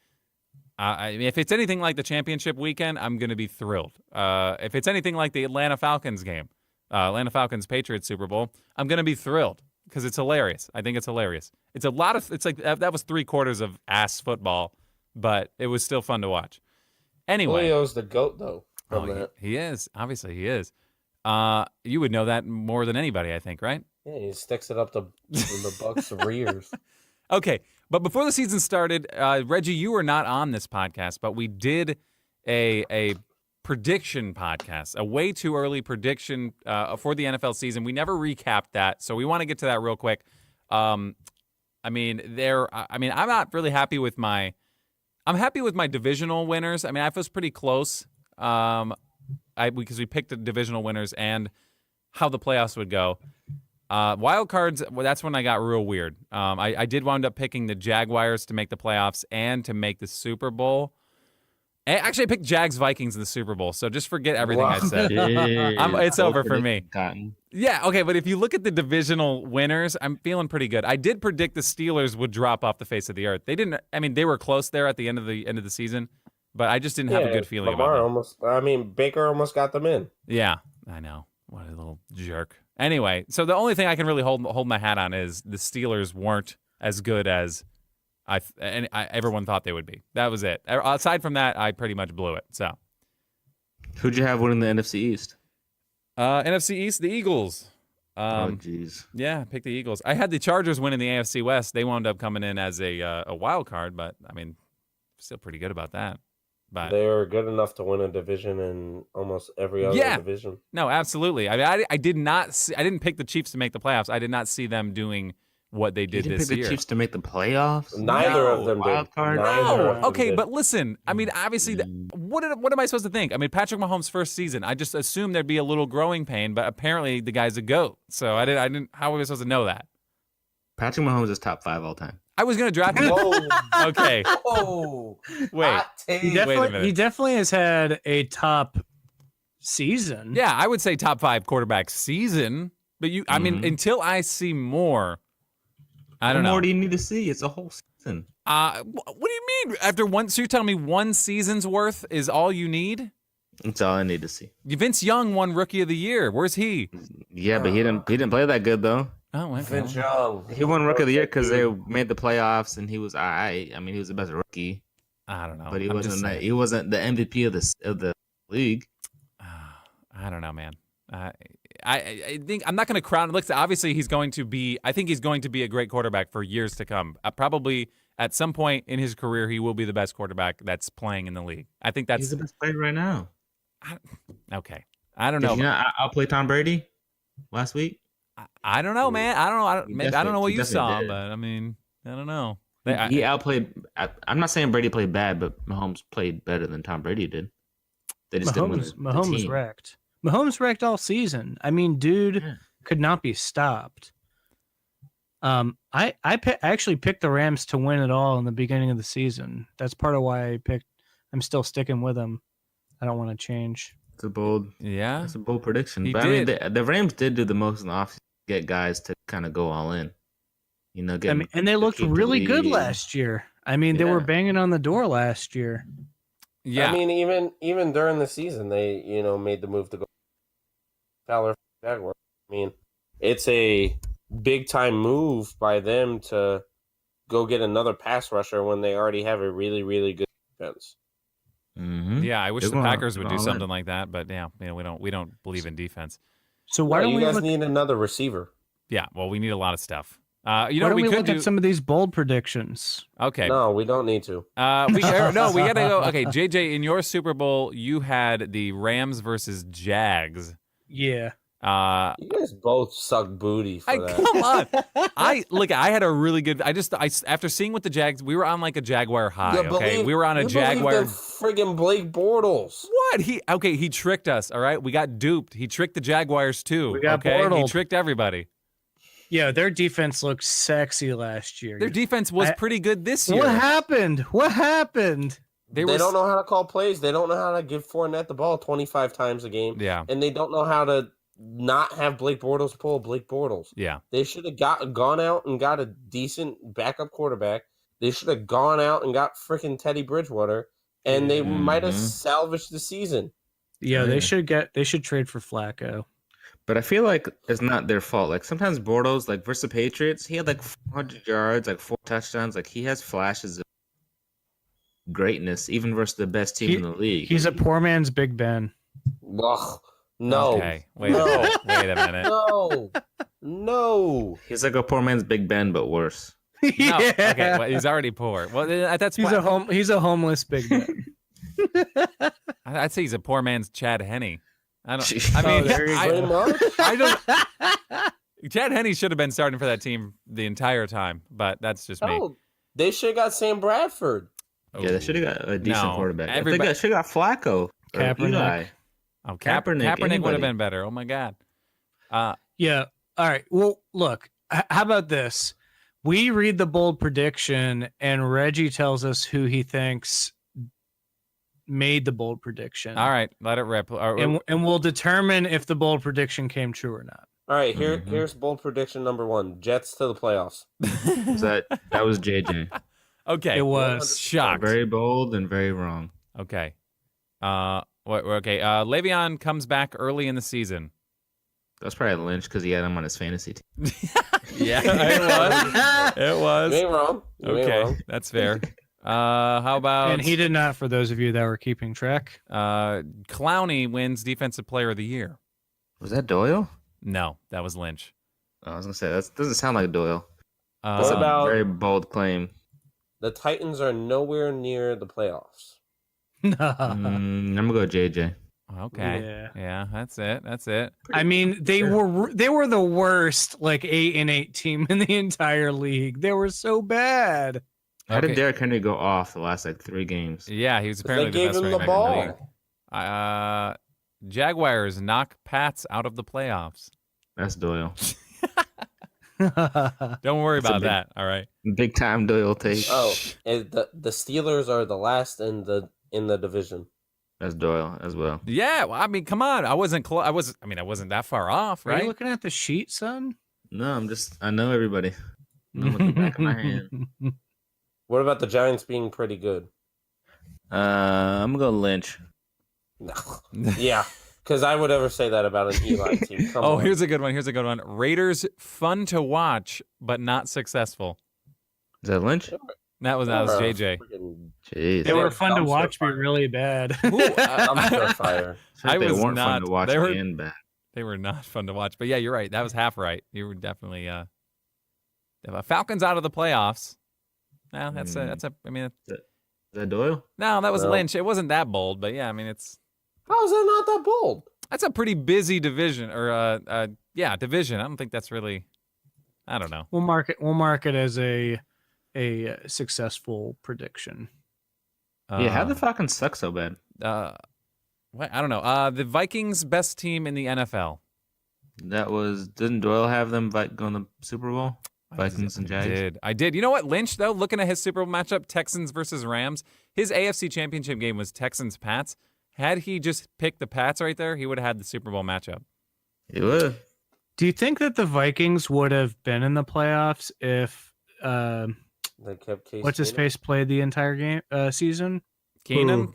If it's anything like the championship weekend, I'm going to be thrilled. If it's anything like the Atlanta Falcons game, Atlanta Falcons Patriots Super Bowl, I'm going to be thrilled because it's hilarious. I think it's hilarious. It's like that was 3/4 of ass football, but it was still fun to watch. Anyway,
Julio's the GOAT though.
He is. Obviously, he is. You would know that more than anybody, I think, right?
Yeah, he sticks it up the Bucks' rears.
Okay, but before the season started, Reggie, you were not on this podcast, but we did a prediction podcast, a way too early prediction for the NFL season. We never recapped that, so we want to get to that real quick. I'm not really happy with my. I'm happy with my divisional winners. I mean, I was pretty close. Because we picked the divisional winners and how the playoffs would go. Wild cards, well, that's when I got real weird. I did wind up picking the Jaguars to make the playoffs and to make the Super Bowl. Actually, I picked Jags-Vikings in the Super Bowl, so just forget everything I said. It's over for me. Yeah, okay, but if you look at the divisional winners, I'm feeling pretty good. I did predict the Steelers would drop off the face of the earth. They didn't. I mean, they were close there at the end of the season. But I just didn't have a good feeling about it.
Baker almost got them in.
Yeah, I know. What a little jerk. Anyway, so the only thing I can really hold my hat on is the Steelers weren't as good as everyone thought they would be. That was it. Aside from that, I pretty much blew it. So,
who'd you have winning the NFC East?
NFC East, the Eagles.
Oh, jeez.
Yeah, pick the Eagles. I had the Chargers winning the AFC West. They wound up coming in as a wild card, but I mean, still pretty good about that. But
they are good enough to win a division in almost every other division.
No, absolutely. I mean, I did not see, I didn't pick the Chiefs to make the playoffs. I did not see them doing what they did this year.
You didn't pick the Chiefs to make the playoffs?
Neither of them
wild
did.
Card?
No. Okay, but listen. I mean, obviously, what am I supposed to think? I mean, Patrick Mahomes' first season. I just assumed there'd be a little growing pain, but apparently the guy's a GOAT. So I didn't. How were we supposed to know that?
Patrick Mahomes is top 5 all time.
I was going to draft him. Okay.
Oh,
wait.
He definitely has had a top season.
Yeah, I would say top 5 quarterback season. But I mean, until I see more, I don't know.
What more do you need to see? It's a whole season.
What do you mean? So you're telling me one season's worth is all you need?
That's all I need to see.
Vince Young won Rookie of the Year. Where's he?
Yeah, but he didn't play that good though.
Oh, okay.
Vince Young.
He won Rookie of the Year because they made the playoffs and he was all right. I mean, he was the best rookie.
I don't know,
but he wasn't the MVP of the league.
I don't know, man. I think I'm not going to crown. Look, obviously he's going to be. I think he's going to be a great quarterback for years to come. Probably at some point in his career, he will be the best quarterback that's playing in the league. I think he's
the best player right now.
Okay, I don't know.
Did you know I'll play Tom Brady last week.
I don't know, man. I don't know what you saw, but I mean, I don't know.
He outplayed. I'm not saying Brady played bad, but Mahomes played better than Tom Brady did. They just didn't win the
Mahomes
team.
wrecked. Mahomes wrecked all season. I mean, dude
Yeah.
could not be stopped. I actually picked the Rams to win it all in the beginning of the season. That's part of why I'm still sticking with them. I don't want to change.
It's a bold,
Yeah.
it's a bold prediction.
He
But
did.
I mean, the Rams did do the most in the offseason, get guys to kind of go all in. You know,
I mean, and they looked
keep the
really good
lead.
last year. I mean, they were
Yeah.
banging on the door last year.
Yeah.
I mean, even during the season, they made the move to go Fowler Jaguar. I mean, it's a big time move by them to go get another pass rusher when they already have a really, really good defense.
Mhm.
Yeah, I wish
They're
the
going
Packers would do
all in.
something like that, but yeah, we don't believe in defense.
So why don't
you
we
guys
look,
need another receiver?
Yeah, well, we need a lot of stuff.
why
You know,
don't
we
we
could
look
do.
at some of these bold predictions?
Okay.
No, we don't need to.
We gotta go. Okay, JJ, in your Super Bowl, you had the Rams versus Jags.
Yeah.
You guys both suck booty for that.
Come on. I had a really good. After seeing what the Jags, we were on like a Jaguar high. Okay, we were on a Jaguar.
Friggin' Blake Bortles.
What he tricked us. All right, we got duped. He tricked the Jaguars too.
We got
He
Bortled.
tricked everybody.
Yeah, their defense looked sexy last year.
Their defense was pretty good this year.
What happened?
They don't know how to call plays. They don't know how to give Fournette the ball 25 times a game.
Yeah.
And they don't know how to not have Blake Bortles pull Blake Bortles.
Yeah.
They should have gone out and got a decent backup quarterback. They should have gone out and got freaking Teddy Bridgewater, and they might have salvaged the season.
Yeah, they should trade for Flacco.
But I feel like it's not their fault. Like sometimes Bortles, like versus the Patriots, he had like 400 yards, like 4 touchdowns. Like he has flashes of greatness, even versus the best team in the league.
He's a poor man's Big Ben.
Ugh, no.
Okay. Wait
No.
a minute.
No.
He's like a poor man's Big Ben, but worse.
No. Okay. Well, he's already poor. Well, that's
He's a homeless Big Ben.
I'd say he's a poor man's Chad Henne. I don't.
Jeez.
I mean,
there you go.
I don't. Chad Henne should have been starting for that team the entire time, but that's just me.
No, they should have got Sam Bradford.
Yeah, they should have got a decent
No,
quarterback.
everybody-
They should have got Flacco. Or
Kaepernick.
Eli.
Oh,
Kaepernick,
Kaepernick would
anybody.
have been better. Oh my God.
Yeah. All right. Well, look, how about this? We read the bold prediction, and Reggie tells us who he thinks made the bold prediction.
All right, let it rip.
And we'll determine if the bold prediction came true or not.
All right, here's bold prediction number 1. Jets to the playoffs.
That was JJ.
Okay,
It was.
shocked.
Very bold and very wrong.
Okay. Le'Veon comes back early in the season.
That's probably Lynch because he had him on his fantasy team.
Yeah, it was.
You ain't wrong. You ain't
Okay,
wrong.
that's fair. How about
And he did not, for those of you that were keeping track.
Clowney wins Defensive Player of the Year?
Was that Doyle?
No, that was Lynch.
I was gonna say that doesn't sound like Doyle. That's
What about-
a very bold claim.
The Titans are nowhere near the playoffs.
I'm gonna go JJ.
Okay. Yeah, that's it.
I mean, they were the worst 8-8 team in the entire league. They were so bad.
How
Okay.
did Derrick Henry go off the last 3 games?
Yeah, he was
They
apparently the
gave
best
him
running
the
back in the
ball.
league. Jaguars knock Pats out of the playoffs.
That's Doyle.
Don't worry
That's a
about
big-
that. All right.
Big time Doyle take.
Oh, and the Steelers are the last in the division.
That's Doyle as well.
Yeah, well, I mean, come on. I wasn't close. I wasn't that far off,
Are you
right?
looking at the sheet, son?
No, I know everybody. I'm looking back of my hand.
What about the Giants being pretty good?
I'm gonna go Lynch.
No. Yeah, because I would ever say that about an Eli team. Come on.
Here's a good one. Raiders fun to watch, but not successful.
Is that Lynch?
That was JJ.
Freaking
Jeez.
They were
They're
fun to
dumpster
watch, but
fire.
really bad.
dumpster fire.
I
They
was
weren't
not-
fun to watch
they were-
and bad.
They were not fun to watch. But yeah, you're right. That was half right. You were definitely Falcons out of the playoffs. No, that's I mean,
Is that Doyle?
no, that was
No.
Lynch. It wasn't that bold, but yeah, I mean,
How is that not that bold?
that's a pretty busy division division. I don't think that's really, I don't know.
We'll mark it as a successful prediction.
Yeah, how the Falcons suck so bad?
What? I don't know. The Vikings' best team in the NFL.
Didn't Doyle have them going to the Super Bowl? Vikings and Jags?
I did. You know what? Lynch, though, looking at his Super Bowl matchup, Texans versus Rams, his AFC Championship game was Texans-Pats. Had he just picked the Pats right there, he would have had the Super Bowl matchup.
He would.
Do you think that the Vikings would have been in the playoffs if
They kept Case
what's his
Keenum?
face played the entire game season?
Keenan?
Who?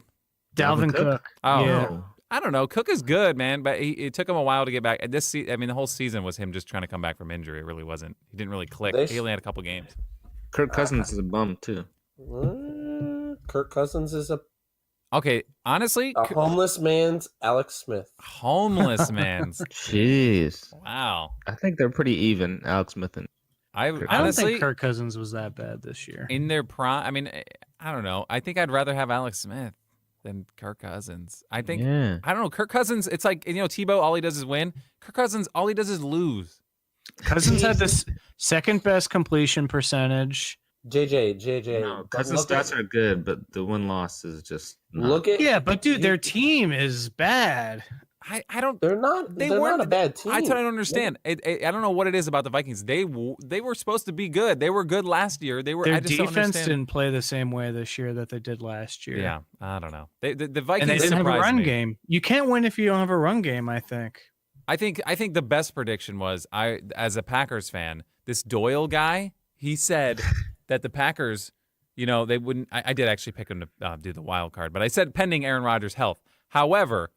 Dalvin Cook.
Oh,
Yeah.
I don't know. Cook is good, man, but it took him a while to get back. The whole season was him just trying to come back from injury. It really wasn't. He didn't really click. He only had a couple games.
Kirk Cousins is a bum, too.
Kirk Cousins is a
Okay, honestly,
homeless man's Alex Smith.
homeless man's.
Jeez.
Wow.
I think they're pretty even, Alex Smith and
I don't
honestly
think Kirk Cousins was that bad this year.
in their prime. I mean, I don't know. I think I'd rather have Alex Smith than Kirk Cousins. I think I don't know. Kirk Cousins. It's like Tebow. All he does is win. Kirk Cousins. All he does is lose.
Cousins had the second best completion percentage.
JJ.
No, Cousins' stats are good, but the win-loss is just not.
Look at
Yeah, but dude, their team is bad.
I don't.
they're not a bad team.
I don't understand. I don't know what it is about the Vikings. They were supposed to be good. They were good last year. They were.
Their
I just don't
defense
understand.
didn't play the same way this year that they did last year.
Yeah, I don't know. The
And
Vikings
they didn't have a
surprised
run
me.
game. You can't win if you don't have a run game, I think.
I think the best prediction was as a Packers fan, this Doyle guy, he said that the Packers, they wouldn't. I did actually pick him to do the wild card, but I said pending Aaron Rodgers' health. However,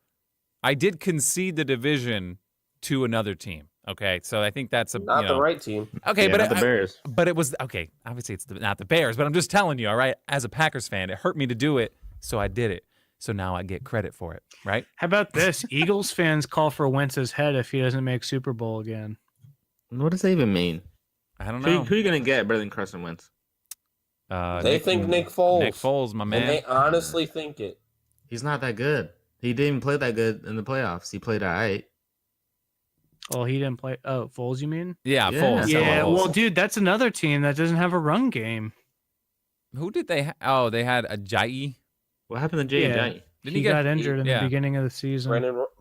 I did concede the division to another team. Okay, so I think that's
not the right team.
Okay,
Yeah,
but
not the Bears.
But it was okay. Obviously, it's not the Bears, but I'm just telling you. All right, as a Packers fan, it hurt me to do it, so I did it. So now I get credit for it, right?
How about this? Eagles fans call for Wentz's head if he doesn't make Super Bowl again.
What does that even mean?
I don't
Who
know.
are you going to get better than Carson Wentz?
They think Nick Foles.
Nick Foles, my man.
And they honestly think it.
He's not that good. He didn't even play that good in the playoffs. He played all right.
Oh, he didn't play. Oh, Foles, you mean?
Yeah,
Yeah.
Foles.
Yeah,
Foles.
well, dude, that's another team that doesn't have a run game.
Who did they? They had a Jai.
What happened to Jay
Yeah.
Jay?
Didn't
he
get
got injured in
yeah.
the beginning of the season.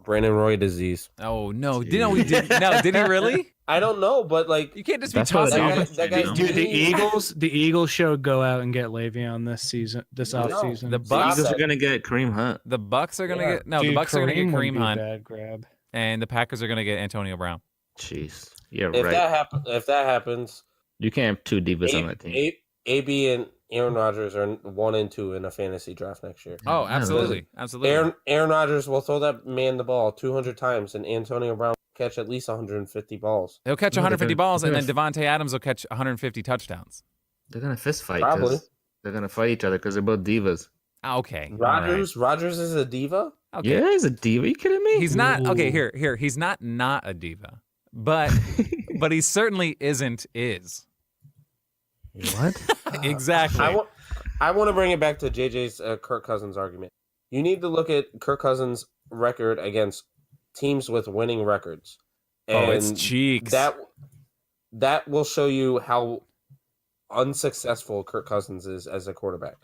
Brandon Roy disease.
Oh no!
Jeez.
Did he really?
I don't know, but like
You can't just be
That's what
tossing.
the
that guy- that guy's
Dude,
Jeez.
the Eagles should go out and get Le'Veon this
No.
offseason.
The
The
Bucks.
Eagles are going to get Kareem Hunt.
The Bucks are gonna
Yeah.
get no.
Dude,
The Bucks are gonna get
wouldn't
Kareem
be a
Hunt,
bad grab.
and the Packers are gonna get Antonio Brown.
Jeez. Yeah,
if
right.
that happens,
You can't have two divas on that team.
AB and Aaron Rodgers are 1 and 2 in a fantasy draft next year.
Oh,
Yeah,
absolutely, absolutely.
Aaron Rodgers will throw that man the ball 200 times, and Antonio Brown will catch at least 150 balls.
He'll catch
No,
150
they're
balls, and
gonna-
then Devontae Adams will catch 150 touchdowns.
They're going to fist fight.
Probably.
'Cause they're going to fight each other because they're both divas.
Okay,
Rodgers is a diva.
all right. Okay.
Yeah, he's a diva. Are you kidding me?
He's not okay.
Ooh.
Here. He's not a diva, but he certainly is.
What?
Exactly.
I want to bring it back to JJ's Kirk Cousins argument. You need to look at Kirk Cousins' record against teams with winning records.
Oh, it's
And
cheeks.
That will show you how unsuccessful Kirk Cousins is as a quarterback.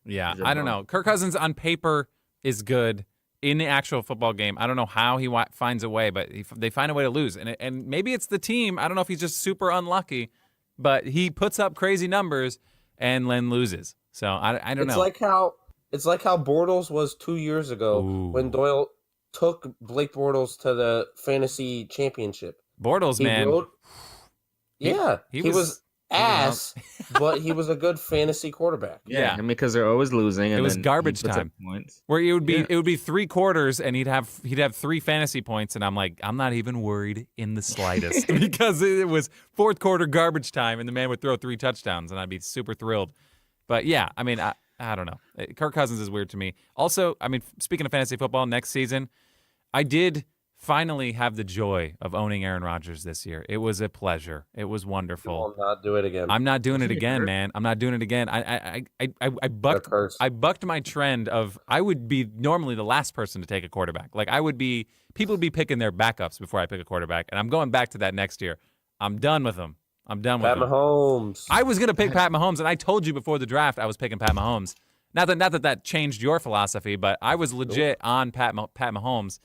Yeah,
He's a
I don't
bum.
know. Kirk Cousins on paper is good. In the actual football game, I don't know how he finds a way, but they find a way to lose. And maybe it's the team. I don't know if he's just super unlucky, but he puts up crazy numbers and then loses. So I don't know.
It's like how Bortles was 2 years ago
Ooh.
when Doyle took Blake Bortles to the fantasy championship.
Bortles, man.
He was ass, but he was a good fantasy quarterback.
Yeah.
I mean, because they're always losing. And
It was
then he
garbage
puts up
time.
Points.
Where it would be
Yeah.
it would be 3 quarters and he'd have 3 fantasy points, and I'm like, I'm not even worried in the slightest because it was 4th quarter garbage time and the man would throw 3 touchdowns and I'd be super thrilled. But yeah, I mean, I don't know. Kirk Cousins is weird to me. Also, I mean, speaking of fantasy football, next season, I did finally have the joy of owning Aaron Rodgers this year. It was a pleasure. It was
You
wonderful.
will not do it again.
I'm not doing it
Isn't it
again,
hurt?
man. I'm not doing it again. I
That curse.
bucked my trend of I would be normally the last person to take a quarterback. Like people would be picking their backups before I pick a quarterback, and I'm going back to that next year. I'm done with them. I'm done with
Pat
them.
Mahomes.
I was gonna pick Pat Mahomes, and I told you before the draft I was picking Pat Mahomes. Not that changed your philosophy, but I was legit on Pat Mahomes.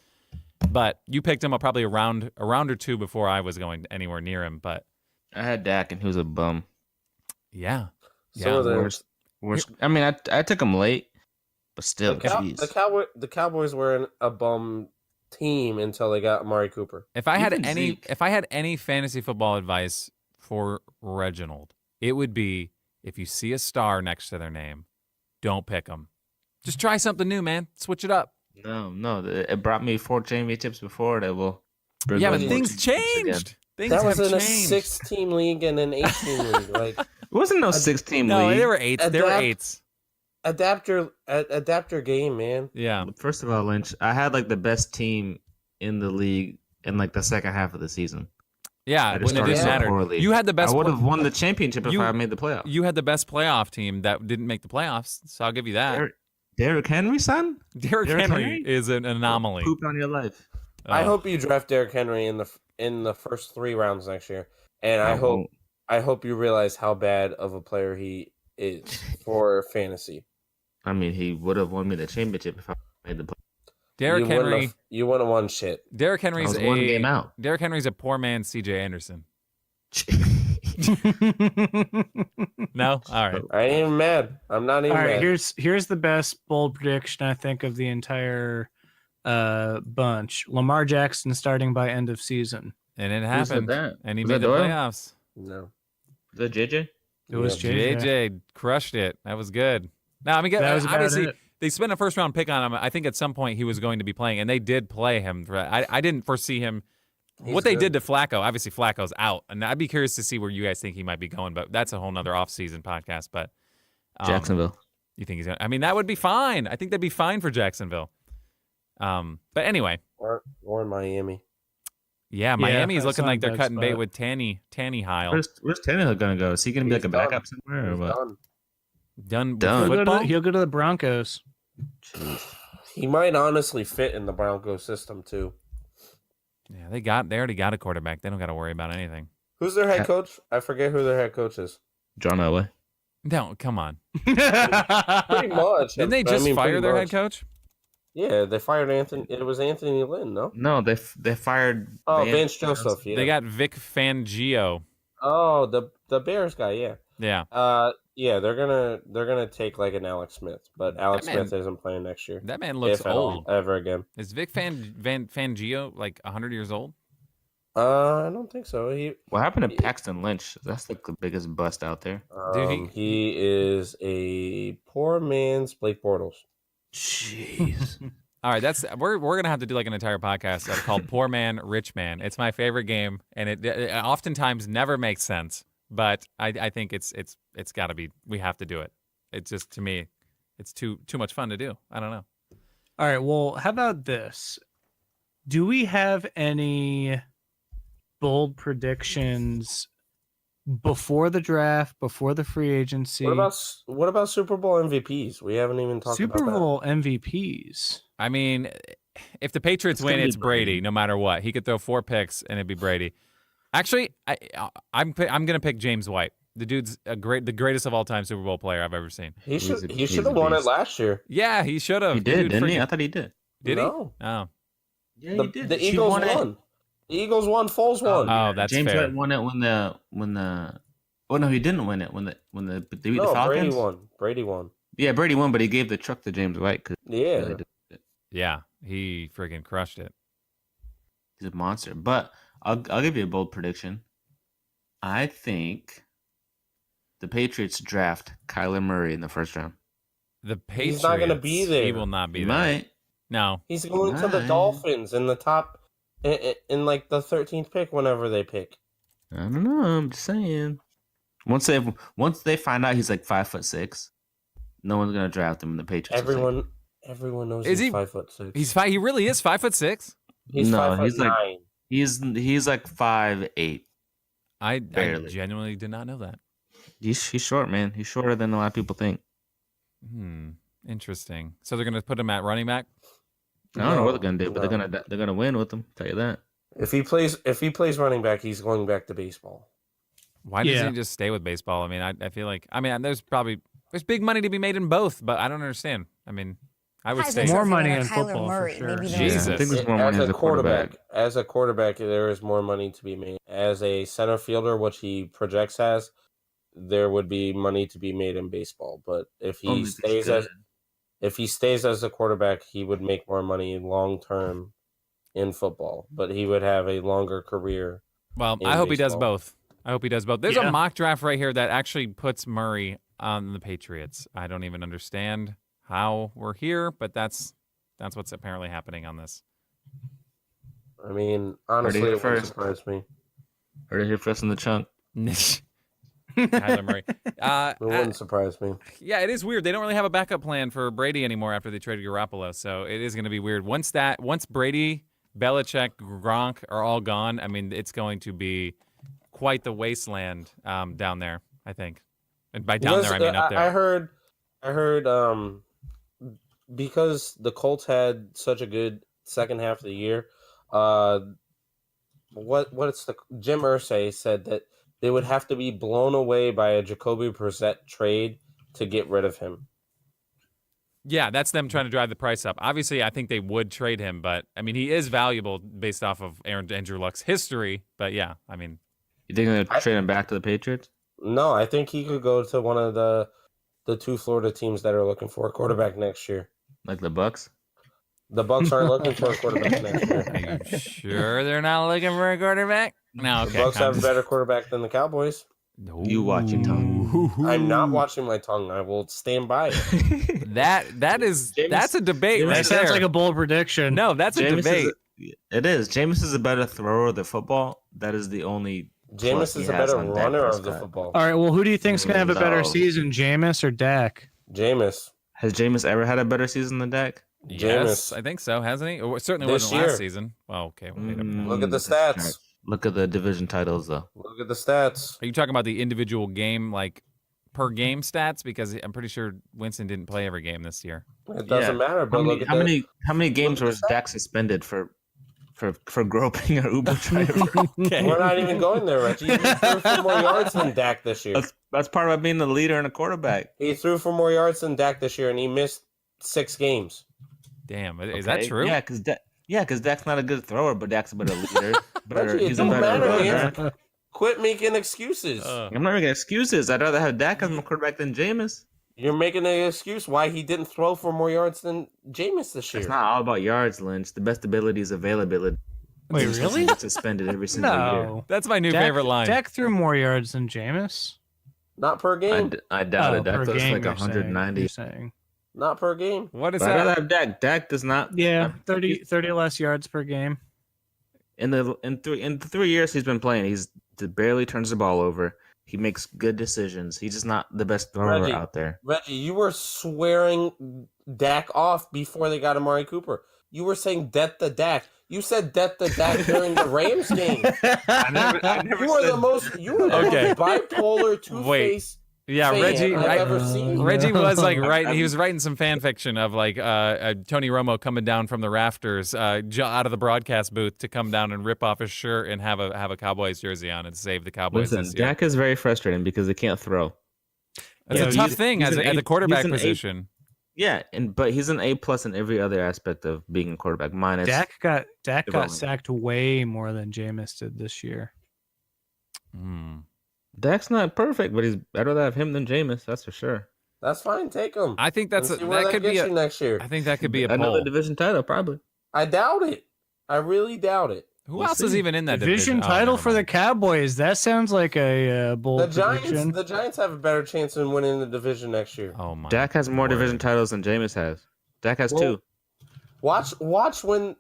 But you picked him up probably a round or two before I was going anywhere near him. But
I had Dak, and he was a bum.
Yeah.
Worst. I mean, I took him late, but still,
the Cowboys were a bum team until they got Amari Cooper.
If I had any fantasy football advice for Reginald, it would be if you see a star next to their name, don't pick them. Just try something new, man. Switch it up.
No, it brought me 4 championships before that will.
Yeah, but things changed.
That was in a 6-team league and an 8-team league. Like
it wasn't no 6-team league.
No, they were 8s. They were 8s.
Adapt your game, man.
Yeah.
First of all, Lynch, I had like the best team in the league in like the second half of the season.
Yeah, when it didn't matter.
Poorly.
You had the best.
I would have won the championship if I made the playoffs.
You had the best playoff team that didn't make the playoffs, so I'll give you that.
Derrick Henry, son?
Derrick Henry is an anomaly.
Poop on your life.
I hope you draft Derrick Henry in the first 3 rounds next year, and I hope you realize how bad of a player he is for fantasy.
I mean, he would have won me the championship if I made the playoffs.
Derrick Henry,
you wouldn't have won shit.
Derrick Henry's
one game out.
Derrick Henry's a poor man's C.J. Anderson. No, all right.
I ain't even mad. I'm not even mad.
Here's the best bold prediction I think of the entire bunch. Lamar Jackson starting by end of season,
and it happened. And he
was
made the
Doyle?
playoffs.
No,
the JJ.
It was
JJ crushed it. That was good. Now I mean, obviously. They spent a first-round pick on him. I think at some point he was going to be playing, and they did play him. I didn't foresee him. They did to Flacco, obviously Flacco's out, and I'd be curious to see where you guys think he might be going, but that's a whole nother off-season podcast. But
Jacksonville.
You think he's going to? I mean, that would be fine. I think that'd be fine for Jacksonville. But anyway.
Or in Miami.
Yeah, Miami's looking like they're cutting bait with Tanny Heil.
Where's Tannehill going to go? Is he going to be like a backup somewhere or what?
Done.
He'll go to the Broncos.
Jeez.
He might honestly fit in the Broncos system too.
Yeah, they already got a quarterback. They don't got to worry about anything.
Who's their head coach? I forget who their head coach is.
John Elway.
No, come on.
Pretty much.
Didn't they just fire their head coach?
Yeah, they fired Anthony. It was Anthony Lynn, no?
No, they fired.
Vance Joseph. Yeah.
They got Vic Fangio.
Oh, the Bears guy. Yeah.
Yeah.
Yeah, they're gonna take like an Alex Smith, but Alex Smith isn't playing next year.
That man looks old
ever again.
Is Vic Fangio like 100 years old?
I don't think so.
What happened to Paxton Lynch? That's like the biggest bust out there.
Dude,
he is a poor man's Blake Bortles.
Jeez.
All right, we're gonna have to do like an entire podcast called "Poor Man, Rich Man." It's my favorite game, and it oftentimes never makes sense. But I think it's got to be. We have to do it. It's just, to me, it's too much fun to do. I don't know.
All right. Well, how about this? Do we have any bold predictions before the draft, before the free agency?
What about Super Bowl MVPs? We haven't even talked about that. Super Bowl
MVPs.
I mean, if the Patriots win, it's Brady. No matter what, he could throw 4 picks and it'd be Brady. Actually, I'm gonna pick James White. The dude's the greatest of all time Super Bowl player I've ever seen.
He should have won it last year.
Yeah, he should have.
He did, didn't he? I thought he did.
Did
no.
he? Oh.
Yeah, he did.
The Eagles won. The Eagles won. Foles won.
Oh, that's
James
fair.
White won it when the. Oh no, he didn't win it when they beat the Falcons.
Brady won.
Yeah, Brady won, but he gave the truck to James White.
Yeah, he friggin' crushed it.
He's a monster. But I'll give you a bold prediction. I think the Patriots draft Kyler Murray in the first round.
The Patriots.
He's not going to be there.
He will not be
he
there.
Might.
No.
He's going to the Dolphins in the top, in like the 13th pick whenever they pick.
I don't know. I'm just saying. Once they find out he's like 5'6", no one's gonna draft him in the Patriots.
Everyone knows he's 5'6".
He really is 5'6".
He's 5'9".
He's like 5'8".
I genuinely did not know that.
He's short, man. He's shorter than a lot of people think.
Interesting. So they're gonna put him at running back?
I don't know what they're gonna do, but they're gonna win with him. Tell you that.
If he plays running back, he's going back to baseball.
Why doesn't he just stay with baseball? I mean, I feel like there's probably There's big money to be made in both, but I don't understand. I mean, I would say
More money
in
in football, for sure.
Jesus.
I think there's more money as a quarterback.
As a quarterback, there is more money to be made. As a center fielder, which he projects as, there would be money to be made in baseball. But if he stays as a quarterback, he would make more money long term in football. But he would have a longer career.
Well, I hope he does
baseball.
both. I hope he does both. There's a mock draft right here that actually puts Murray on the Patriots. I don't even understand how we're here, but that's what's apparently happening on this.
I mean, honestly, it wouldn't surprise me.
Heard it here first in the chunk.
Kyler Murray.
It wouldn't surprise me.
Yeah, it is weird. They don't really have a backup plan for Brady anymore after they traded Garoppolo, so it is going to be weird. Once Brady, Belichick, Gronk are all gone, I mean, it's going to be quite the wasteland down there, I think. And by down there, I mean up there.
I heard because the Colts had such a good second half of the year, Jim Irsay said that they would have to be blown away by a Jacoby Brissett trade to get rid of him.
Yeah, that's them trying to drive the price up. Obviously, I think they would trade him, but I mean, he is valuable based off of Andrew Luck's history. But yeah, I mean,
you think they're trade him back to the Patriots?
No, I think he could go to one of the two Florida teams that are looking for a quarterback next year.
Like the Bucks?
The Bucks aren't looking for a quarterback next year.
Are you sure they're not looking for a quarterback? No, okay.
The Bucks have a better quarterback than the Cowboys.
You watch your tongue.
I'm not watching my tongue. I will stand by it.
That's a debate right
That sounds
there.
like a bold prediction.
No, that's a debate.
It is. Jameis is a better thrower of the football. That is the only.
Jameis is a better runner of the football.
All right, well, who do you think's going to have a better season, Jameis or Dak?
Jameis.
Has Jameis ever had a better season than Dak?
Yes, I think so, hasn't he? Or certainly
This
wasn't
year.
last season. Well, okay. Well,
Look at the stats.
Look at the division titles, though.
Look at the stats.
Are you talking about the individual game, like per game stats? Because I'm pretty sure Winston didn't play every game this year.
It doesn't matter. But
How many games was Dak suspended for groping an Uber driver?
Okay.
We're not even going there, Reggie. He threw for more yards than Dak this year.
That's part of being the leader and a quarterback.
He threw for more yards than Dak this year, and he missed 6 games.
Damn, is that true?
Yeah, because Dak's not a good thrower, but Dak's a better leader.
Reggie, it don't matter, man. Quit making excuses.
I'm not making excuses. I'd rather have Dak as my quarterback than Jameis.
You're making an excuse why he didn't throw for more yards than Jameis this year.
It's not all about yards, Lynch. The best ability is availability.
Wait,
Jameis
really?
Gets suspended every single year.
No.
That's my new favorite line.
Dak threw more yards than Jameis.
Not per game.
I doubt it.
Per
That's
game,
like
you're
190.
saying.
Not per game.
What is
But I'd rather
that?
have Dak. Dak does not.
Yeah, 30 less yards per game.
In the 3 years he's been playing, he barely turns the ball over. He makes good decisions. He's just not the best thrower out there.
Reggie, you were swearing Dak off before they got Amari Cooper. You were saying death to Dak. You said death to Dak during the Rams game.
I never
You were
said
the most bipolar two-faced
Yeah,
fan
Reggie.
I've ever seen.
Reggie was like he was writing some fan fiction of like Tony Romo coming down from the rafters, out of the broadcast booth to come down and rip off his shirt and have a Cowboys jersey on and save the Cowboys
Listen,
this year.
Dak is very frustrating because he can't throw.
That's a tough thing at the quarterback position.
Yeah, but he's an A+ in every other aspect of being a quarterback. Minus
Dak got
development.
sacked way more than Jameis did this year.
Dak's not perfect, but I'd rather have him than Jameis. That's for sure.
That's fine. Take him.
I think that could be
you next year.
I think that could be a
Another
poll.
division title, probably.
I doubt it. I really doubt it.
Who else is even in that
division
division?
title
never
for the
mind.
Cowboys? That sounds like a bold prediction.
The Giants have a better chance in winning the division next year.
Oh my!
Dak has more division titles than Jameis has. Dak has 2.
Watch when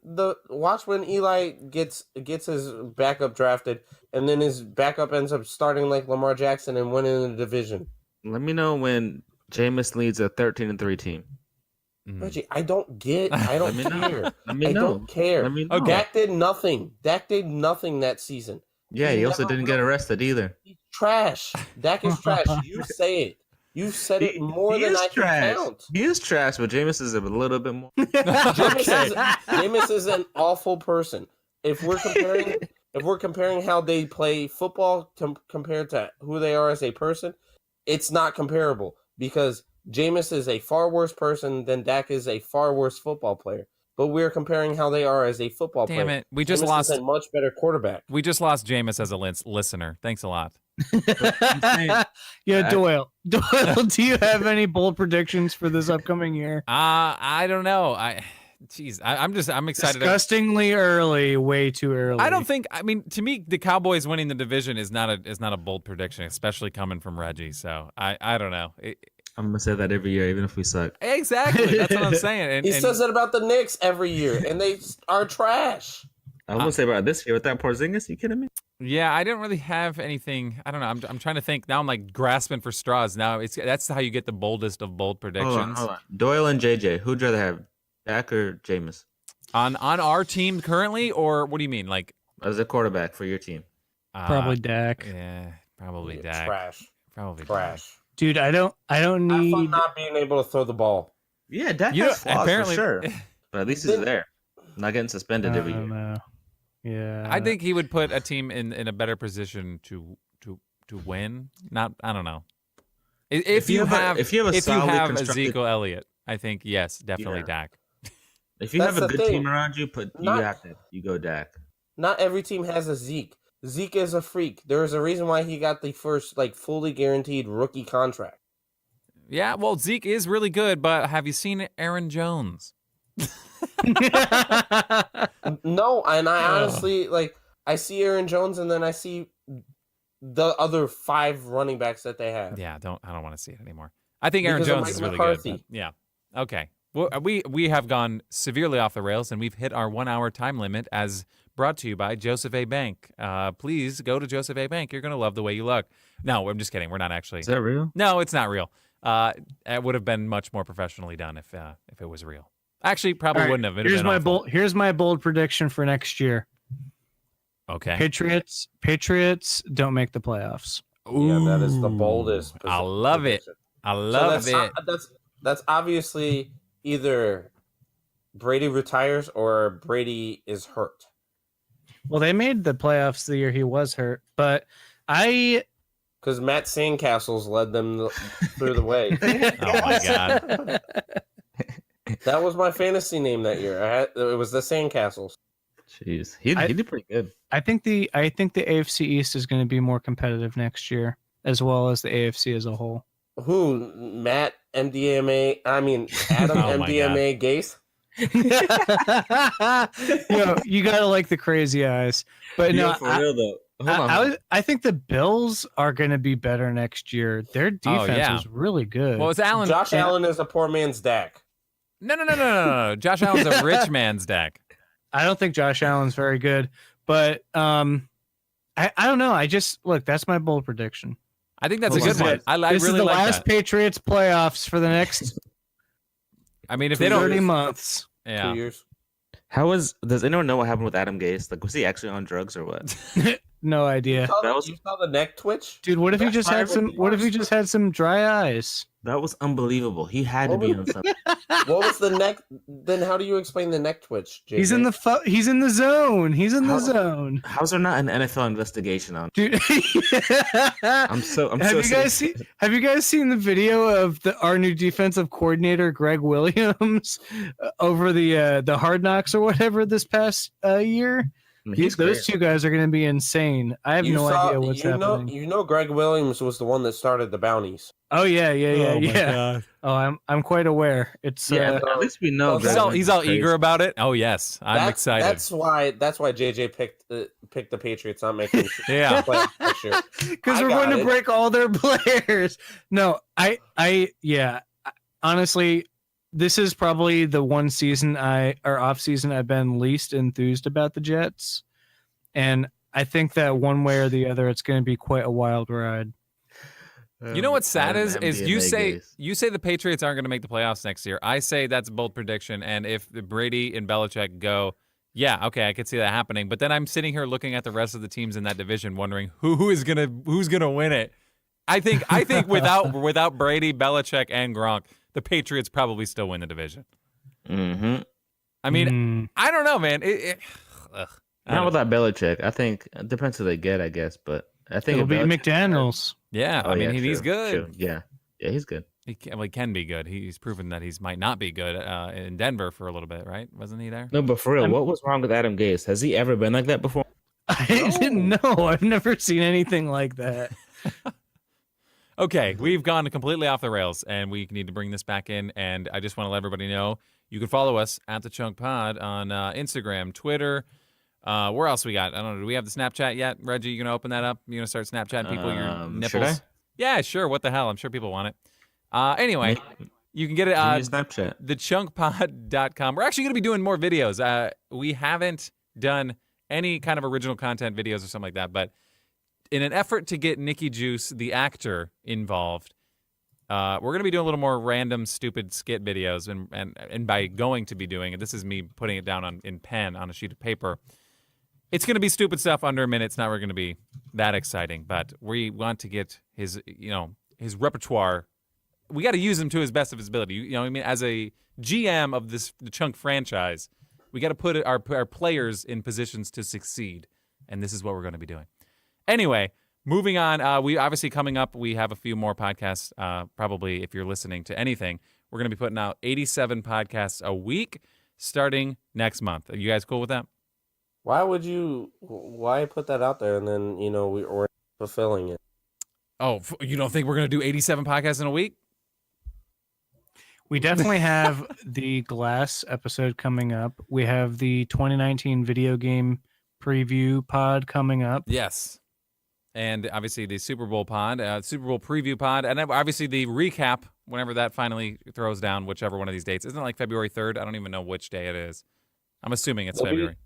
Eli gets his backup drafted, and then his backup ends up starting like Lamar Jackson and winning the division.
Let me know when Jameis leads a 13-3 team.
Reggie, I don't care. I don't care.
Let me know.
Dak did nothing. Dak did nothing that season.
Yeah, he also didn't get arrested either.
He's trash. Dak is trash. You say it. You said it more than I can count.
He is trash, but Jameis is a little bit more.
Jameis is an awful person. If we're comparing how they play football compared to who they are as a person, it's not comparable. because Jameis is a far worse person than Dak is a far worse football player. But we're comparing how they are as a football player.
Damn it. We just
Jameis
lost
is a much better quarterback.
We just lost Jameis as a listener. Thanks a lot.
Yeah, Doyle. Doyle, do you have any bold predictions for this upcoming year?
I don't know. I'm excited.
Disgustingly early, way too early.
I don't think. I mean, to me, the Cowboys winning the division is not a bold prediction, especially coming from Reggie. So I don't know.
I'm gonna say that every year, even if we suck.
Exactly. That's what I'm saying.
He says it about the Knicks every year, and they are trash.
I was gonna say about this year with that Porzingis. You kidding me?
Yeah, I didn't really have anything. I don't know. I'm trying to think. Now I'm like grasping for straws. Now that's how you get the boldest of bold predictions.
Hold on. Doyle and JJ. Who'd rather have, Dak or Jameis?
On our team currently, or what do you mean? Like
as a quarterback for your team?
Probably Dak.
Yeah, probably Dak.
Trash.
Probably
trash.
Dak.
Dude, I don't
Have
need
fun not being able to throw the ball.
Yeah, Dak has flaws
apparently,
for sure. But at least he's there. Not getting suspended every year.
know. Yeah.
I think he would put a team in a better position to win. Not, I don't know. If you have Ezekiel Elliott, I think yes, definitely Dak.
If you
That's
have a
the
good
thing.
team around you, you go Dak.
Not every team has a Zeke. Zeke is a freak. There is a reason why he got the first fully guaranteed rookie contract.
Yeah, well, Zeke is really good, but have you seen Aaron Jones?
No, and I honestly I see Aaron Jones, and then I see the other 5 running backs that they have.
Yeah, I don't want to see it anymore. I think Aaron
Because of
Jones
Mike
is really
McCarthy.
good. But yeah. Okay. Well, we have gone severely off the rails, and we've hit our 1 hour time limit, as brought to you by Joseph A. Bank. Please go to Joseph A. Bank. You're going to love the way you look. No, I'm just kidding. We're not actually.
Is that real?
No, it's not real. It would have been much more professionally done if it was real. Actually, probably wouldn't have.
Here's my bold prediction for next year.
Okay.
Patriots don't make the playoffs.
Yeah, that is the boldest.
I love it. I love it.
That's obviously either Brady retires or Brady is hurt.
Well, they made the playoffs the year he was hurt, but
because Matt Sandcastles led them through the way.
Oh my God.
That was my fantasy name that year. It was the Sandcastles.
Jeez, he did pretty good.
I think the AFC East is going to be more competitive next year, as well as the AFC as a whole.
Who? Matt MDMA? I mean, Adam
Oh my
MDMA Gase?
You gotta like the crazy eyes, but no,
for real though.
I think the Bills are going to be better next year. Their defense is really good.
Well, it's Allen.
Josh Allen is a poor man's Dak.
No. Josh Allen's a rich man's Dak.
I don't think Josh Allen's very good, but I don't know. I just look. That's my bold prediction.
I think that's a good one.
This is the
like
last Patriots playoffs for the next.
I mean, if they don't
30 months,
2 years.
Does anyone know what happened with Adam Gase? Like, was he actually on drugs or what?
no idea,
You saw the neck twitch,
dude. What if he just had some? What if he just had some dry eyes?
That was unbelievable. He had to be on something.
What was the neck? Then how do you explain the neck twitch? JJ?
He's in the zone. He's in the zone.
How's there not an NFL investigation on?
Dude,
Have
you guys seen the video of our new defensive coordinator Greg Williams over the Hard Knocks or whatever this past year? Those two guys are going to be insane. I have no idea what's happening.
You know, Greg Williams was the one that started the bounties.
Oh yeah. Oh, I'm quite aware. It's
at least we know.
He's all eager about it. Oh yes, I'm excited.
That's why JJ picked the Patriots, not making
yeah.
Because we're going to break all their players. No, honestly, this is probably the one season off season I've been least enthused about the Jets, and I think that one way or the other, it's going to be quite a wild ride.
You know what's sad is you say the Patriots aren't going to make the playoffs next year. I say that's a bold prediction, and if Brady and Belichick go, yeah, okay, I could see that happening. But then I'm sitting here looking at the rest of the teams in that division, wondering who's gonna win it. I think without Brady, Belichick, and Gronk, the Patriots probably still win the division.
Mm-hmm.
I mean, I don't know, man.
Not without Belichick. I think it depends who they get, I guess, but I think
it'll be McDaniels.
Yeah, I mean, he's good.
True. Yeah, he's good.
He can be good. He's proven that he might not be good in Denver for a little bit, right? Wasn't he there?
No, but for real, what was wrong with Adam Gase? Has he ever been like that before?
I didn't know. I've never seen anything like that.
Okay, we've gone completely off the rails, and we need to bring this back in. And I just want to let everybody know you can follow us at the Chunk Pod on Instagram, Twitter. Where else we got? I don't know. Do we have the Snapchat yet? Reggie, you gonna open that up? You gonna start Snapchatting people your nipples?
Should I?
Yeah, sure. What the hell? I'm sure people want it. Anyway, you can get it
Snapchat.
thechunkpod.com. We're actually going to be doing more videos. We haven't done any kind of original content videos or something like that, but in an effort to get Nicky Juice, the actor, involved, we're going to be doing a little more random, stupid skit videos, and by going to be doing it, this is me putting it down in pen on a sheet of paper. It's going to be stupid stuff under a minute. It's not really going to be that exciting, but we want to get his repertoire. We got to use him to his best of his ability. You know what I mean? As a GM of the Chunk franchise, we got to put our players in positions to succeed, and this is what we're going to be doing. Anyway, moving on. We obviously coming up, we have a few more podcasts. Probably, if you're listening to anything, we're going to be putting out 87 podcasts a week starting next month. Are you guys cool with that?
Why put that out there and then, we're fulfilling it?
Oh, you don't think we're going to do 87 podcasts in a week?
We definitely have the Glass episode coming up. We have the 2019 video game preview pod coming up.
Yes. And obviously the Super Bowl pod, Super Bowl preview pod, and then obviously the recap whenever that finally throws down, whichever one of these dates. Isn't it like February 3rd? I don't even know which day it is. I'm assuming it's February.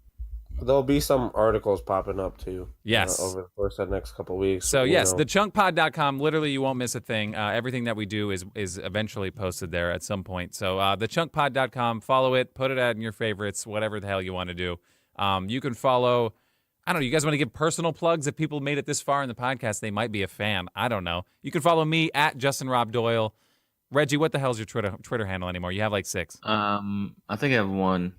There'll be some articles popping up too.
Yes.
Over the course of the next couple of weeks.
So yes, thechunkpod.com. Literally, you won't miss a thing. Everything that we do is eventually posted there at some point. So thechunkpod.com. Follow it. Put it in your favorites. Whatever the hell you want to do. You can follow. I don't know. You guys want to give personal plugs? If people made it this far in the podcast, they might be a fan. I don't know. You can follow me at Justin Rob Doyle. Reggie, what the hell's your Twitter handle anymore? You have like 6.
I think I have 1.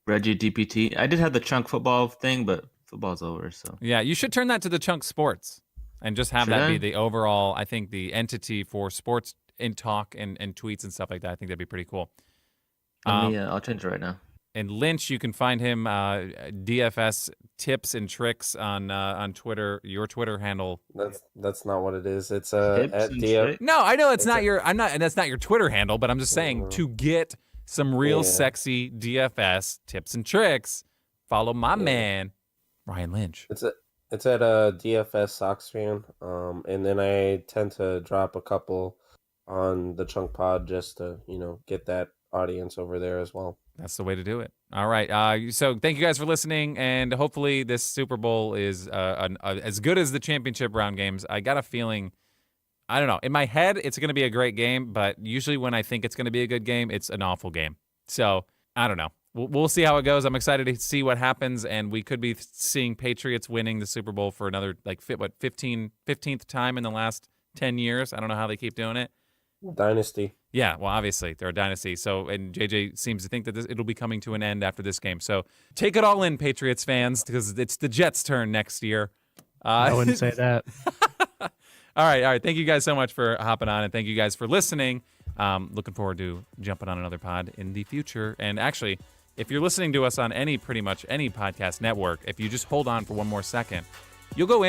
Regi DPT. I did have the Chunk football thing, but football's over. So
yeah, you should turn that to the Chunk Sports and just have that be the overall. I think the entity for sports in talk and tweets and stuff like that. I think that'd be pretty cool.
I'll change it right now.
And Lynch, you can find him DFS tips and tricks on Twitter. Your Twitter handle.
That's not what it is. It's at DF.
No, I know it's not your. I'm not, and that's not your Twitter handle. But I'm just saying to get some real sexy DFS tips and tricks, follow my man Ryan Lynch.
It's at a DFS Sox fan, and then I tend to drop a couple on the Chunk Pod just to get that audience over there as well.
That's the way to do it. All right. So thank you guys for listening, and hopefully this Super Bowl is as good as the championship round games. I got a feeling. I don't know. In my head, it's going to be a great game, but usually when I think it's going to be a good game, it's an awful game. So I don't know. We'll see how it goes. I'm excited to see what happens, and we could be seeing Patriots winning the Super Bowl for another 15th time in the last 10 years. I don't know how they keep doing it.
Dynasty.
Yeah, well, obviously they're a dynasty. So, and JJ seems to think that it'll be coming to an end after this game. So take it all in, Patriots fans, because it's the Jets' turn next year.
I wouldn't say that.
All right. Thank you guys so much for hopping on, and thank you guys for listening. Looking forward to jumping on another pod in the future. And actually, if you're listening to us on pretty much any podcast network, if you just hold on for one more second, you'll go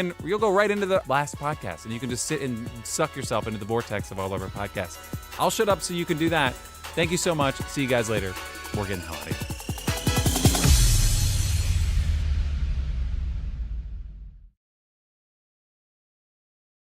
right into the last podcast, and you can just sit and suck yourself into the vortex of all of our podcasts. I'll shut up so you can do that. Thank you so much. See you guys later. We're getting holiday.